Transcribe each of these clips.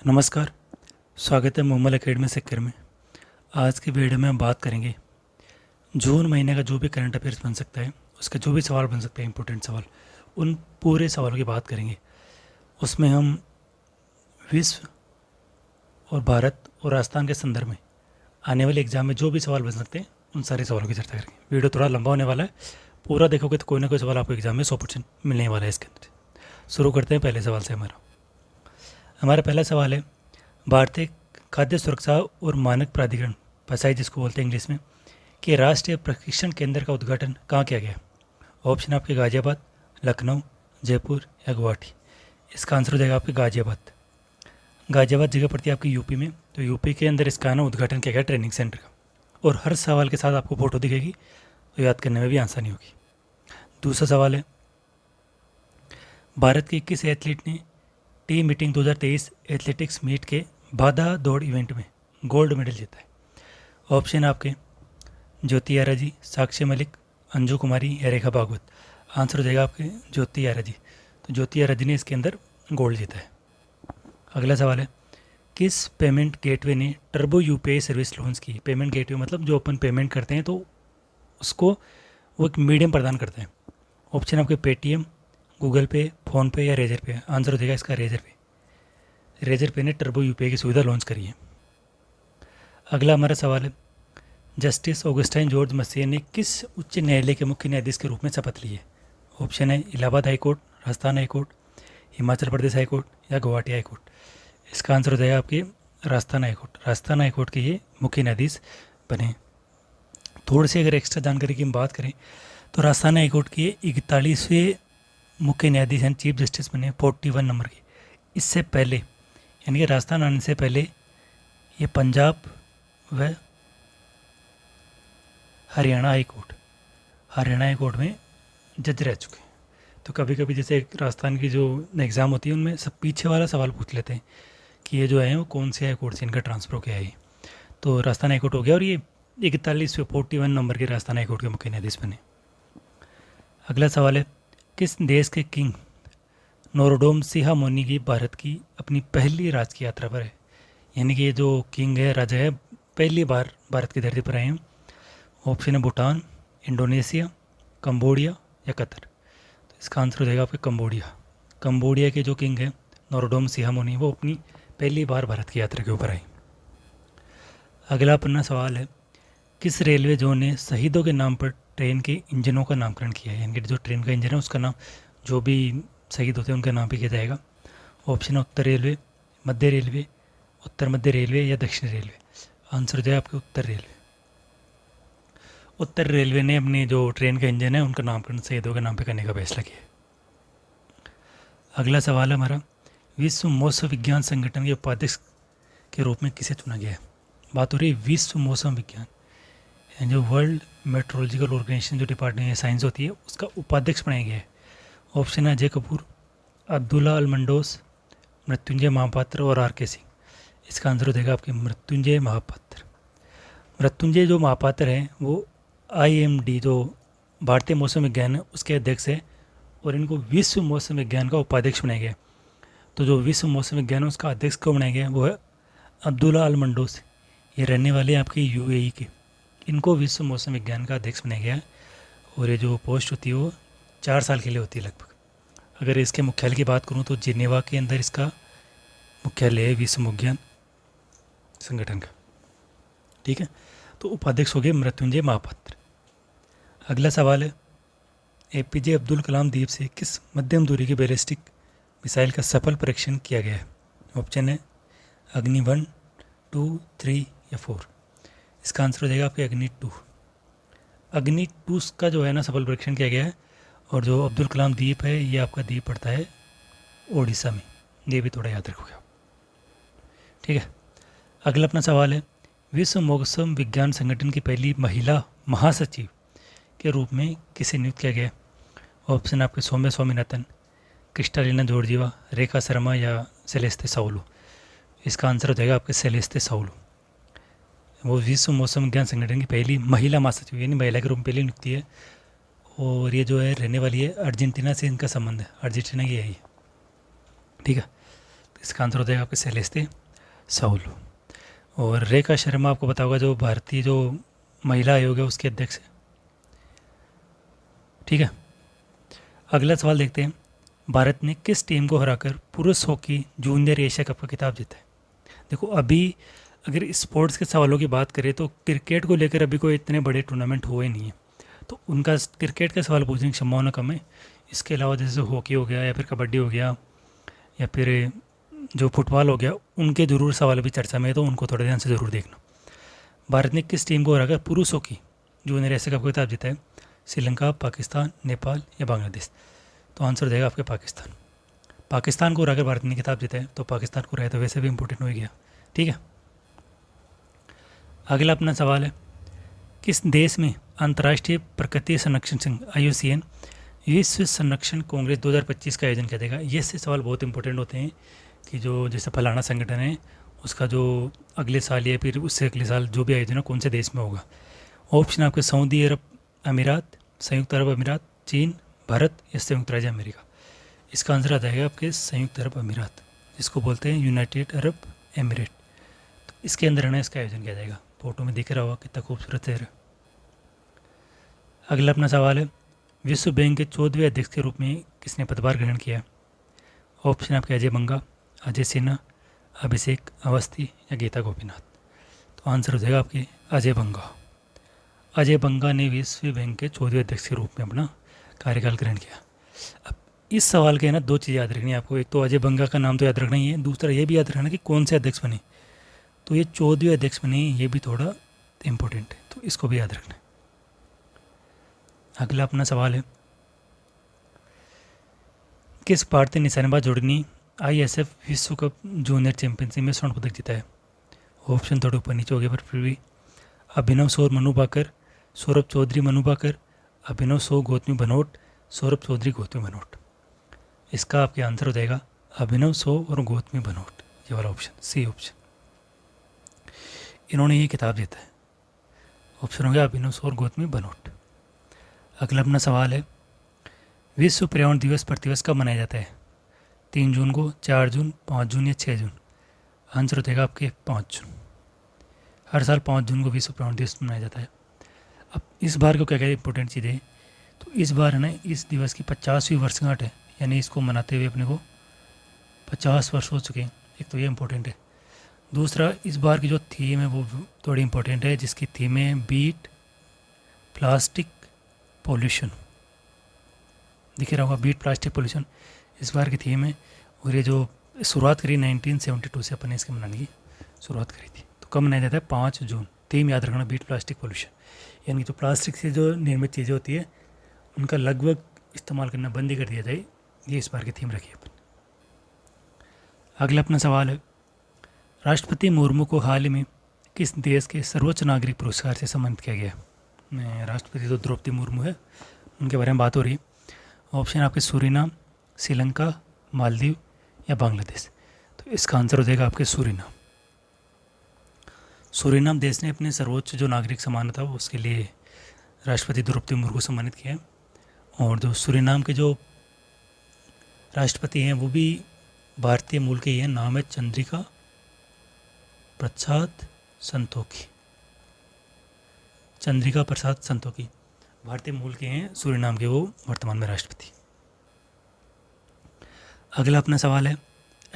नमस्कार। स्वागत है मोमल एकेडमी सिक्कर में। आज की वीडियो में हम बात करेंगे जून महीने का जो भी करंट अफेयर्स बन सकता है, उसके जो भी सवाल बन सकते हैं, इंपॉर्टेंट सवाल, उन पूरे सवालों की बात करेंगे। उसमें हम विश्व और भारत और राजस्थान के संदर्भ में आने वाले एग्जाम में जो भी सवाल बन सकते हैं, उन सारे सवालों की चर्चा करेंगे। वीडियो थोड़ा लंबा होने वाला है, पूरा देखोगे तो कोई ना कोई सवाल आपको एग्जाम में 100% मिलने वाला है। इसके अंदर शुरू करते हैं पहले सवाल से। हमारा पहला सवाल है, भारतीय खाद्य सुरक्षा और मानक प्राधिकरण, फसाई जिसको बोलते हैं इंग्लिश में, कि राष्ट्रीय प्रशिक्षण केंद्र का उद्घाटन कहाँ किया गया? ऑप्शन आपके गाजियाबाद, लखनऊ, जयपुर या गुवाहाटी। इसका आंसर हो जाएगा आपके गाजियाबाद। गाजियाबाद जगह पड़ती है आपकी यूपी में, तो यूपी के अंदर इसका ना उद्घाटन किया गया ट्रेनिंग सेंटर का। और हर सवाल के साथ आपको फोटो दिखेगी, तो याद करने में भी आसानी होगी। दूसरा सवाल है, भारत के किस एथलीट ने टीम मीटिंग 2023 एथलेटिक्स मीट के बाधा दौड़ इवेंट में गोल्ड मेडल जीता है? ऑप्शन आपके ज्योति आर्या जी, साक्षी मलिक, अंजू कुमारी या रेखा भागवत। आंसर हो जाएगा आपके ज्योति आर्या जी। तो ज्योति आर्या जी ने इसके अंदर गोल्ड जीता है। अगला सवाल है, किस पेमेंट गेटवे ने टर्बो यूपीआई सर्विस लॉन्च की? पेमेंट गेटवे मतलब जो अपन पेमेंट करते हैं तो उसको वो एक मीडियम प्रदान करते हैं। ऑप्शन आपके पेटीएम, गूगल पे, फ़ोनपे या रेजर पे। आंसर हो जाएगा इसका रेजर पे। रेजर पे ने टर्बो यूपीआई की सुविधा लॉन्च करी है। अगला हमारा सवाल है, जस्टिस ऑगस्टाइन जॉर्ज मसीह ने किस उच्च न्यायालय के मुख्य न्यायाधीश के रूप में शपथ ली है? ऑप्शन है Allahabad high court, Rajasthan high court, Himachal Pradesh high court या गुवाहाटी हाई कोर्ट। इसका आंसर हो जाएगा आपके Rajasthan high court. Rajasthan high court के ये मुख्य न्यायाधीश बने। थोड़ी सी अगर एक्स्ट्रा जानकारी की हम बात करें तो राजस्थान हाई कोर्ट के 41वें मुख्य न्यायाधीश हैं, चीफ जस्टिस बने 41 नंबर के। इससे पहले यानी कि राजस्थान आने से पहले ये पंजाब व हरियाणा हाई कोर्ट में जज रह चुके हैं। तो कभी कभी जैसे राजस्थान की जो एग्ज़ाम होती है उनमें सब पीछे वाला सवाल पूछ लेते हैं कि ये जो है वो कौन से हाई कोर्ट से इनका ट्रांसफ़र किया है। तो राजस्थान हाई कोर्ट हो गया और ये 41 नंबर के राजस्थान हाई कोर्ट के मुख्य न्यायाधीश बने। अगला सवाल है, किस देश के किंग नोरोडोम सिहामोनी की भारत की अपनी पहली राजकीय यात्रा पर है? यानी कि ये जो किंग है, राजा है, पहली बार भारत की धरती पर आए हैं। ऑप्शन है भूटान, इंडोनेशिया, कंबोडिया या कतर। तो इसका आंसर हो जाएगा आपके कंबोडिया। कंबोडिया के जो किंग हैं नोरोडोम सिहामोनी, वो अपनी पहली बार भारत की यात्रा के ऊपर आए। अगला अपना सवाल है, किस रेलवे जोन ने शहीदों के नाम पर ट्रेन के इंजनों का नामकरण किया है? यानी कि जो ट्रेन का इंजन है उसका नाम जो भी शहीद होते हैं उनके नाम पे किया जाएगा। ऑप्शन है उत्तर रेलवे, मध्य रेलवे, उत्तर मध्य रेलवे या दक्षिण रेलवे। आंसर जो है आपके उत्तर रेलवे। उत्तर रेलवे ने अपनी जो ट्रेन का इंजन है उनका नामकरण शहीदों के नाम पे करने का फैसला किया। अगला सवाल है हमारा, विश्व मौसम विज्ञान संगठन के उपाध्यक्ष के रूप में किसे चुना गया है? बात हो रही है विश्व मौसम विज्ञान, यानी जो वर्ल्ड मेट्रोलॉजिकल ऑर्गेनाइजेशन जो डिपार्टमेंट साइंस होती है उसका उपाध्यक्ष बनाया गया है। ऑप्शन है अजय कपूर, अब्दुल्ला अल मंडोस, मृत्युंजय महापात्र और आर के सिंह। इसका आंसर हो जाएगा आपके मृत्युंजय महापात्र। मृत्युंजय जो महापात्र हैं वो IMD जो भारतीय मौसम विज्ञान है उसके अध्यक्ष है और इनको विश्व मौसम विज्ञान का उपाध्यक्ष बनाया गया। तो जो विश्व मौसम विज्ञान है उसका अध्यक्ष को बनाया गया वो है अब्दुल्ला अल मंडोस। ये रहने वाले आपके UAE के। इनको विश्व मौसम विज्ञान का अध्यक्ष बनाया गया है और ये जो पोस्ट होती है वो 4 साल के लिए होती है लगभग। अगर इसके मुख्यालय की बात करूँ तो जिनेवा के अंदर इसका मुख्यालय है विश्व विज्ञान संगठन का। ठीक है, तो उपाध्यक्ष हो गए मृत्युंजय महापात्र। अगला सवाल है, APJ अब्दुल कलाम द्वीप से किस मध्यम दूरी की बैलिस्टिक मिसाइल का सफल परीक्षण किया गया है? ऑप्शन है अग्नि 1, 2, 3 या 4। इसका आंसर हो जाएगा आपके अग्नि 2 का जो है ना सफल परीक्षण किया गया है। और जो अब्दुल कलाम द्वीप है ये आपका द्वीप पड़ता है ओडिशा में, ये भी थोड़ा याद रखोगे। ठीक है, अगला अपना सवाल है, विश्व मौसम विज्ञान संगठन की पहली महिला महासचिव के रूप में किसे नियुक्त किया गया? ऑप्शन आपके सौम्या स्वामीनाथन, क्रिस्टालिना जॉर्जिवा, रेखा शर्मा या सेलेस्ते साउलो। इसका आंसर हो जाएगा आपके सेलेस्ते साउलो। वो विश्व मौसम विज्ञान संगठन की पहली महिला महासचिव यानी महिला के रूप में पहली नियुक्ति है। और ये जो है रहने वाली है अर्जेंटीना से, इनका संबंध है अर्जेंटीना की है ये। ठीक है, इसका आंसर हो जाएगा आपके सेलेस्ते साउलो। और रेखा शर्मा आपको पता होगा, जो भारतीय जो महिला आयोग है उसके अध्यक्ष है। ठीक है, अगला सवाल देखते हैं। भारत ने किस टीम को हराकर पुरुष हॉकी जूनियर एशिया कप का खिताब जीता है? देखो, अभी अगर स्पोर्ट्स के सवालों की बात करें तो क्रिकेट को लेकर अभी कोई इतने बड़े टूर्नामेंट हुए नहीं है, तो उनका क्रिकेट का सवाल पूछने की संभावना कम है। इसके अलावा जैसे हॉकी हो गया या फिर कबड्डी हो गया या फिर जो फुटबॉल हो गया, उनके जरूर सवाल भी चर्चा में है, तो उनको थोड़े ध्यान से ज़रूर देखना। भारत ने किस टीम को हराकर पुरुष हॉकी जूनियर एशिया कप का खिताब जीता है? श्रीलंका, पाकिस्तान, नेपाल या बांग्लादेश? तो आंसर देगा आपके पाकिस्तान। पाकिस्तान को हराकर भारत ने खिताब जीता है, तो पाकिस्तान को रहे तो वैसे भी इंपॉर्टेंट हो गया। ठीक है, अगला अपना सवाल है, किस देश में अंतर्राष्ट्रीय प्रकृति संरक्षण संघ IUCN विश्व संरक्षण कांग्रेस 2025 का आयोजन किया जाएगा? ये से सवाल बहुत इंपॉर्टेंट होते हैं कि जो जैसे फलाना संगठन है उसका जो अगले साल या फिर उससे अगले साल जो भी आयोजन है कौन से देश में होगा। ऑप्शन आपके सऊदी अरब अमीरात, संयुक्त अरब अमीरात, चीन, भारत या संयुक्त राज्य अमेरिका? इसका आंसर आ जाएगा आपके संयुक्त अरब अमीरात, जिसको बोलते हैं यूनाइटेड अरब एमिरेट। तो इसके अंदर है ना इसका आयोजन किया जाएगा। फोटो में दिख रहा होगा कितना खूबसूरत है। अगला अपना सवाल है, विश्व बैंक के 14वें अध्यक्ष के रूप में किसने पदभार ग्रहण किया? ऑप्शन आपके अजय बंगा, अजय सिन्हा, अभिषेक अवस्थी या गीता गोपीनाथ? तो आंसर हो जाएगा आपके अजय बंगा। अजय बंगा ने विश्व बैंक के 14वें अध्यक्ष के रूप में अपना कार्यकाल ग्रहण किया। अब इस सवाल के ना दो चीज़ याद रखनी है आपको। एक तो अजय बंगा का नाम तो याद रखना ही है, दूसरा ये भी याद रखना कि कौन से अध्यक्ष बने। तो ये 14वें अध्यक्ष बने, ये भी थोड़ा इम्पोर्टेंट है, तो इसको भी याद रखना है। अगला अपना सवाल है, किस भारतीय निशानेबाज जोड़ी ने ISF विश्व कप जूनियर चैंपियनशिप में स्वर्ण पदक जीता है? ऑप्शन थोड़े ऊपर नीचे हो गए पर फिर भी, अभिनव सौर मनु भाकर, सौरभ चौधरी मनु भाकर, अभिनव सौ गौतमी भनोट, सौरभ चौधरी गौतमी भनोट? इसका आपके आंसर हो जाएगा अभिनव सौ और गौतमी भनोट, ये वाला ऑप्शन, सी ऑप्शन। इन्होंने ये किताब जीता है। ऑप्शन हो गया अभिनव सौ और गौतमी भनोट। अगला अपना सवाल है, विश्व पर्यावरण दिवस प्रतिवर्ष कब मनाया जाता है? 3 जून को, 4 जून, 5 जून या 6 जून? आंसर हो जाएगा आपके 5 जून। हर साल 5 जून को विश्व पर्यावरण दिवस मनाया जाता है। अब इस बार को क्या क्या इंपॉर्टेंट चीज़ है, तो इस बार है ना इस दिवस की 50वीं वर्षगांठ है, यानी इसको मनाते हुए अपने को 50 वर्ष हो चुके हैं। एक तो ये इम्पोर्टेंट है। दूसरा, इस बार की जो थीम है वो थोड़ी इंपॉर्टेंट है, जिसकी थीम है बीट प्लास्टिक पॉल्यूशन। दिख रहा होगा, बीट प्लास्टिक पॉल्यूशन इस बार की थीम है। और ये जो शुरुआत करी 1972 से अपन ने इसके मनाने की शुरुआत करी थी। तो कब मनाया जाता है? 5 जून। थीम याद रखना, बीट प्लास्टिक पॉल्यूशन, यानी जो प्लास्टिक से जो निर्मित चीज़ें होती है उनका लगभग इस्तेमाल करना बंद ही कर दिया जाए, ये इस बार की थीम रखी है अपन। अगला अपना सवाल है, राष्ट्रपति मुर्मू को हाल ही में किस देश के सर्वोच्च नागरिक पुरस्कार से सम्मानित किया गया? राष्ट्रपति तो द्रौपदी मुर्मू है, उनके बारे में बात हो रही है। ऑप्शन आपके सूरीनाम, श्रीलंका, मालदीव या बांग्लादेश? तो इसका आंसर हो जाएगा आपके सूरीनाम। सूरीनाम देश ने अपने सर्वोच्च जो नागरिक सम्मान था उसके लिए राष्ट्रपति द्रौपदी मुर्मू को सम्मानित किया है। और जो सूरीनाम के जो राष्ट्रपति हैं वो भी भारतीय मूल के ही हैं, नाम है चंद्रिका प्रसाद संतोखी। चंद्रिका प्रसाद संतोखी भारतीय मूल के हैं, सूरीनाम के वो वर्तमान में राष्ट्रपति। अगला अपना सवाल है,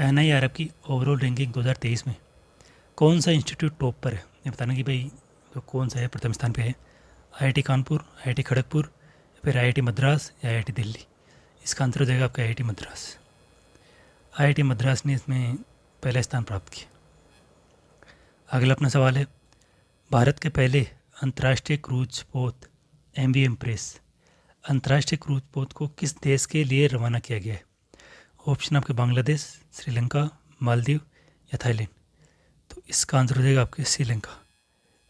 NIRF की ओवरऑल रैंकिंग 2023 में कौन सा इंस्टीट्यूट टॉप पर है? ये बताना कि भाई जो कौन सा है प्रथम स्थान पे है। IIT कानपुर, IIT खड़गपुर, फिर IIT मद्रास या IIT दिल्ली? इसका आंसर हो जाएगा आपका IIT मद्रास। IIT मद्रास ने इसमें पहला स्थान प्राप्त किया। अगला अपना सवाल है, भारत के पहले अंतर्राष्ट्रीय क्रूज पोत MV इम्प्रेस अंतर्राष्ट्रीय क्रूज पोत को किस देश के लिए रवाना किया गया है? ऑप्शन आपके बांग्लादेश, श्रीलंका, मालदीव या थाईलैंड? तो इसका आंसर हो जाएगा आपके श्रीलंका।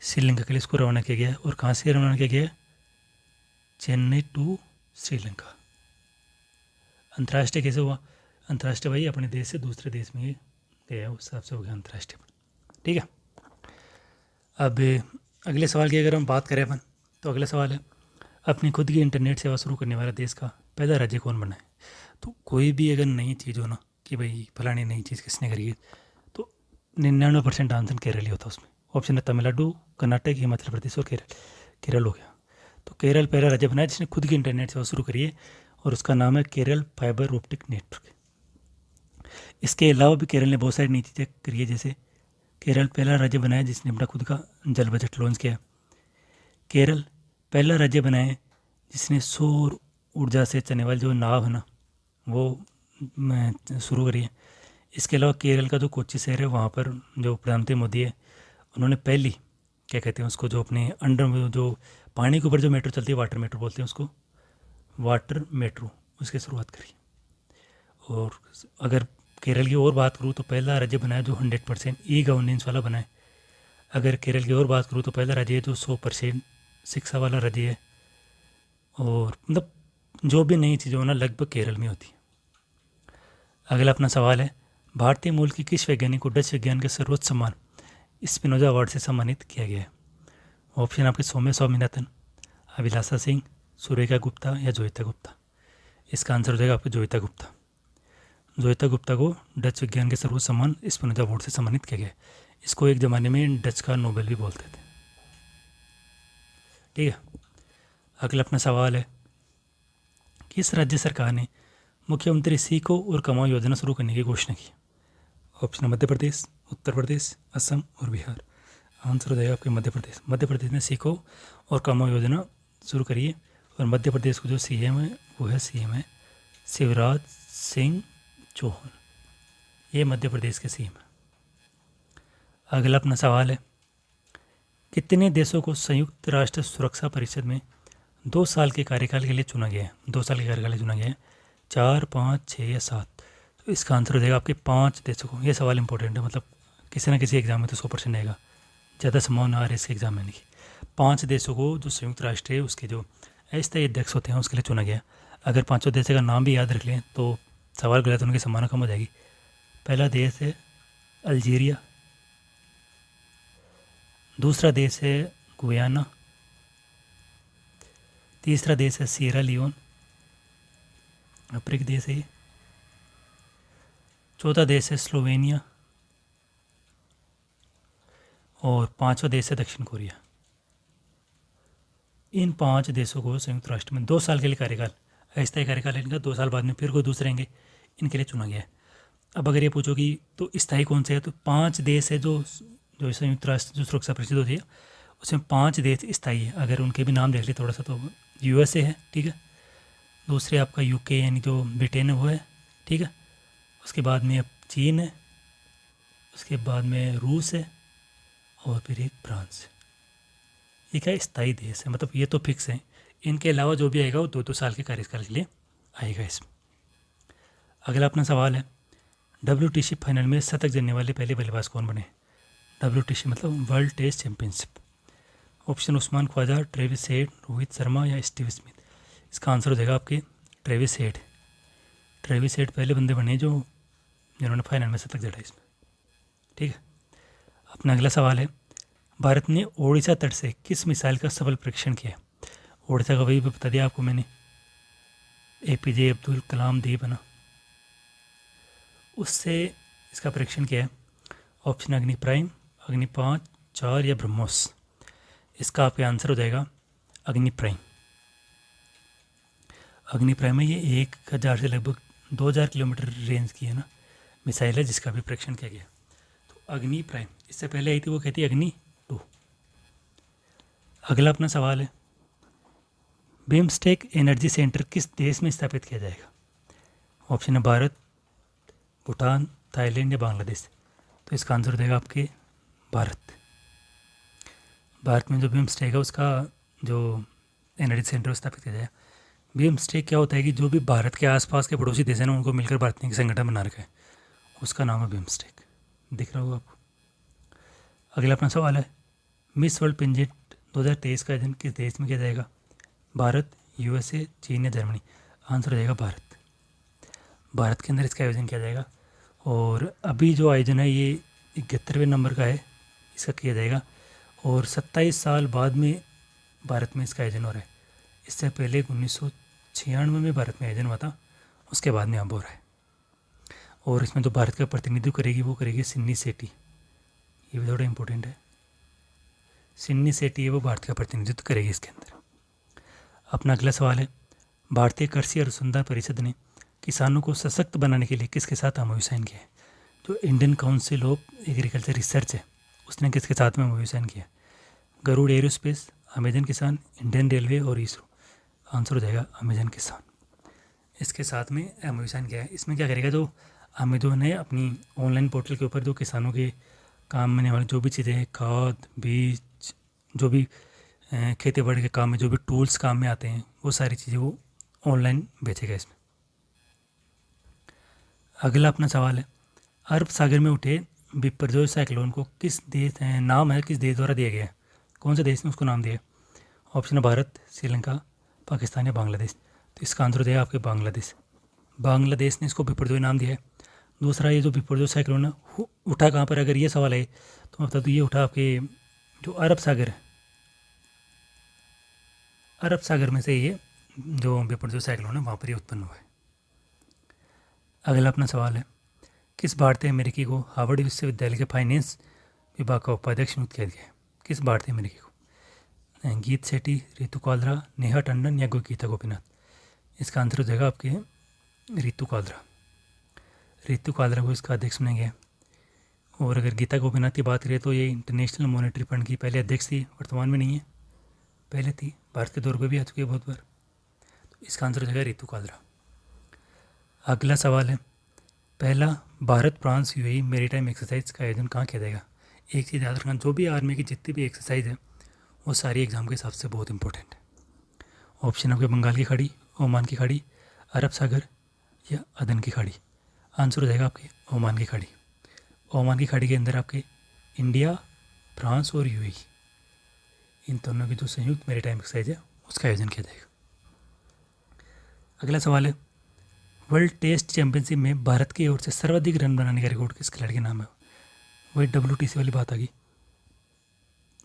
श्रीलंका के लिए इसको रवाना किया गया है। और कहाँ से रवाना किया गया है? चेन्नई टू श्रीलंका। अंतर्राष्ट्रीय कैसे हुआ? अंतर्राष्ट्रीय भाई अपने देश से दूसरे देश में गया, उस हिसाब से हो गया अंतर्राष्ट्रीय। ठीक है, अब अगले सवाल की अगर हम बात करें अपन, तो अगला सवाल है, अपनी खुद की इंटरनेट सेवा शुरू करने वाला देश का पहला राज्य कौन बना है? तो कोई भी अगर नई चीज़ हो ना कि भाई फलानी नई चीज़ किसने करी है, तो 99% आंसर केरल ही होता उसमें। ऑप्शन है तमिलनाडु, कर्नाटक, हिमाचल प्रदेश और केरल। केरल हो गया। तो केरल पहला राज्य बना है जिसने खुद की इंटरनेट सेवा शुरू करी है और उसका नाम है केरल फाइबर ऑप्टिक नेटवर्क। इसके अलावा भी केरल ने बहुत सारी नई चीज़ें करी है, जैसे केरल पहला राज्य बना है जिसने अपना खुद का जल बजट लॉन्च किया। केरल पहला राज्य बना है जिसने सौर ऊर्जा से चलने वाली जो नाव है ना वो शुरू करी है। इसके अलावा केरल का जो कोच्चि शहर है वहाँ पर जो प्रधानमंत्री मोदी है उन्होंने पहली क्या कहते हैं उसको, जो अपने अंडर जो पानी के ऊपर जो मेट्रो चलती है, वाटर मेट्रो बोलते हैं उसको, वाटर मेट्रो, उसकी शुरुआत करी। और अगर केरल की और बात करूँ तो पहला राज्य बना है जो 100% ई गवर्नेंस वाला बना है। अगर केरल की और बात करूँ तो पहला राज्य है जो 100% शिक्षा वाला राज्य है। और मतलब जो भी नई चीज़ें होना लगभग केरल में होती है। अगला अपना सवाल है, भारतीय मूल के किस वैज्ञानिक को डच विज्ञान के सर्वोच्च सम्मान स्पिनोजा अवार्ड से सम्मानित किया गया है? ऑप्शन आपके सौम्य स्वामीनाथन, अभिलाषा सिंह, सुरेखा गुप्ता या जोयिता गुप्ता। इसका आंसर हो जाएगा आपके जोयिता गुप्ता। जोयिता गुप्ता को डच विज्ञान के सर्वोच्च सम्मान स्पिनोजा अवार्ड से सम्मानित किया गया। इसको एक ज़माने में डच का नोबेल भी बोलते थे। ठीक है। अगला अपना सवाल है, किस राज्य सरकार ने मुख्यमंत्री सीखो और कमाओ योजना शुरू करने की घोषणा की? ऑप्शन मध्य प्रदेश, उत्तर प्रदेश, असम और बिहार। आंसर हो जाएगा आपके मध्य प्रदेश। मध्य प्रदेश ने सीखो और कमाओ योजना शुरू करी है और मध्य प्रदेश को जो सीएम है वो है शिवराज सिंह चौहान। ये मध्य प्रदेश के सीएम है। अगला अपना सवाल है, कितने देशों को संयुक्त राष्ट्र सुरक्षा परिषद में 2 साल के कार्यकाल के लिए चुना गया है? 2 साल के कार्यकाल के लिए चुना गया है, 4, 5, 6 या 7। तो इसका आंसर हो जाएगा आपके 5 देशों को। ये सवाल इंपॉर्टेंट है, मतलब किसी ना किसी एग्जाम में तो 100% आएगा, ज़्यादा संभावना आ रही है इसके एग्जाम में नहीं। 5 देशों को जो संयुक्त राष्ट्र है उसके जो अस्थायी अध्यक्ष होते हैं उसके लिए चुना गया। अगर 5 देशों का नाम भी याद रख लें तो सवाल गलत होने की संभावना कम हो जाएगी। पहला देश है अल्जीरिया, दूसरा देश है गुयाना, तीसरा देश है सियरा लियोन, अफ्रीकी देश है ये, चौथा देश है स्लोवेनिया और 5वां देश है दक्षिण कोरिया। इन 5 देशों को संयुक्त राष्ट्र में 2 साल के लिए कार्यकाल, अस्थायी कार्यकाल है इनका, 2 साल बाद में फिर कोई दूसरे रहेंगे, इनके लिए चुना गया है। अब अगर ये पूछो कि तो स्थायी कौन से है, तो 5 देश है जो जो संयुक्त राष्ट्र जो सुरक्षा परिषद होती है उसमें 5 देश स्थायी है। अगर उनके भी नाम देख ले थोड़ा सा तो यूएसए है, ठीक है, दूसरे आपका यूके यानी जो ब्रिटेन है वो है, ठीक है, उसके बाद में चीन है, उसके बाद में रूस है और फिर एक फ्रांस है। ये क्या स्थायी देश है, मतलब ये तो फिक्स है। इनके अलावा जो भी आएगा वो 2-2 साल के कार्यकाल के लिए आएगा इसमें। अगला अपना सवाल है, WTC फाइनल में शतक जड़ने वाले पहले बल्लेबाज कौन बने? WTC मतलब world test championship. Option Usman Khawaja, Travis Head, Rohit Sharma या स्टीव स्मिथ। इसका आंसर हो जाएगा आपके ट्रेविस हेड। ट्रेविस हेड पहले बंदे बने जो जिन्होंने फाइनल में शतक जड़ा इसमें। ठीक है। अपना अगला सवाल है, भारत ने ओडिशा तट से किस मिसाइल का सफल परीक्षण किया? ओडिशा का वही बता दिया आपको मैंने, APJ अब्दुल कलाम द्वीप है ना, उससे इसका परीक्षण किया है। ऑप्शन अग्नि प्राइम, अग्नि 5, 4 या ब्रह्मोस। इसका आपका आंसर हो जाएगा अग्नि प्राइम। अग्नि प्राइम में ये 1000 से लगभग 2000 किलोमीटर रेंज की है ना मिसाइल है जिसका भी परीक्षण किया गया। तो अग्नि प्राइम, इससे पहले आई थी वो कहती है अग्नि 2। अगला अपना सवाल है, बिम्स्टेक एनर्जी सेंटर किस देश में स्थापित किया जाएगा? ऑप्शन है भारत, भूटान, थाईलैंड या बांग्लादेश। तो इसका आंसर हो जाएगा आपके भारत। भारत में जो बिम्स्टेक है उसका जो एनर्जी सेंटर स्थापित किया जाएगा। बिम्स्टेक क्या होता है कि जो भी भारत के आसपास के पड़ोसी देश हैं ना उनको मिलकर भारत ने एक संगठन बना रखा है, उसका नाम है बिम्स्टेक। दिख रहा होगा आपको। अगला अपना सवाल है, मिस वर्ल्ड पेंजेंट 2023 का आयोजन किस देश में किया जाएगा? भारत, USA, चीन या जर्मनी। आंसर हो जाएगा भारत। भारत के अंदर इसका आयोजन किया जाएगा और अभी जो आयोजन है ये 71वें नंबर का है, इसका किया जाएगा और 27 साल बाद में भारत में इसका आयोजन हो रहा है। इससे पहले 1996 में भारत में आयोजन हुआ था, उसके बाद में अब हो रहा है। और इसमें जो भारत का प्रतिनिधित्व करेगी वो करेगी सिन्नी सेठी, ये भी थोड़ा इंपॉर्टेंट है। सिन्नी सेठी है वो भारत का प्रतिनिधित्व करेगी इसके अंदर। अपना अगला सवाल है, भारतीय कृषि अनुसंधान परिषद ने किसानों को सशक्त बनाने के लिए किसके साथ एमओयू साइन किया है? जो Indian council of agriculture research है उसने किसके साथ में एमओयू साइन किया? गरुड़ एरोस्पेस, अमेजन किसान, इंडियन रेलवे और इसरो। आंसर हो जाएगा अमेजन किसान, इसके साथ में एमओयू साइन किया है। इसमें क्या करेगा, जो अमेजोन है अपनी ऑनलाइन पोर्टल के ऊपर जो किसानों के काम में आने वाली जो भी चीज़ें हैं, खाद, बीज, जो भी खेती बाड़ी के काम में जो भी टूल्स काम में आते हैं वो सारी चीज़ें वो ऑनलाइन बेचेगा इसमें। अगला अपना सवाल है, अरब सागर में उठे बिपरजोय साइक्लोन को किस देश नाम है किस देश द्वारा दिया गया है? कौन सा देश ने उसको नाम दिया? ऑप्शन है भारत, श्रीलंका, पाकिस्तान या बांग्लादेश। तो इसका आंसर हो जाएगा आपके बांग्लादेश। बांग्लादेश ने इसको बिपरजोय नाम दिया है। दूसरा, ये जो बिपरजोय साइक्लोन है उठा कहाँ पर, अगर ये सवाल है तो मैं बता दूँ ये उठा आपके जो अरब सागर है, अरब सागर में से ये जो बिपरजोय साइक्लोन है वहाँ पर ये उत्पन्न हुआ है। अगला अपना सवाल है, किस भारतीय अमेरिकी को हार्वर्ड विश्वविद्यालय के फाइनेंस विभाग का उपाध्यक्ष नियुक्त किया गया है? किस भारतीय अमेरिकी को? गीत सेठी, रितु कालरा, नेहा टंडन या गीता गोपीनाथ। इसका आंसर हो जाएगा आपके रितु कालरा। रितु कालरा को इसका अध्यक्ष बनाया गया। और अगर गीता गोपीनाथ की बात करें तो ये इंटरनेशनल मॉनेटरी फंड की पहले अध्यक्ष थी, वर्तमान में नहीं है, पहले थी, भारत के दौर पर भी आ चुकी है बहुत बार। तो इसका आंसर हो जाएगा रितु कालरा। अगला सवाल है, पहला Bharat France UAE maritime exercise का आयोजन कहाँ किया जाएगा? एक चीज़ याद रखना, जो भी आर्मी की जितनी भी एक्सरसाइज है वो सारी एग्जाम के हिसाब से बहुत इंपॉर्टेंट है। ऑप्शन आपके बंगाल की खाड़ी, ओमान की खाड़ी, अरब सागर या अदन की खाड़ी। आंसर हो जाएगा आपके ओमान की खाड़ी। ओमान की खाड़ी के अंदर आपके इंडिया, फ्रांस और यूएई इन दोनों की जो संयुक्त मेरीटाइम एक्सरसाइज है उसका आयोजन किया जाएगा। अगला सवाल है, वर्ल्ड टेस्ट चैंपियनशिप में भारत की ओर से सर्वाधिक रन बनाने का रिकॉर्ड किस खिलाड़ी के नाम है? वही WTC वाली बात आ गई।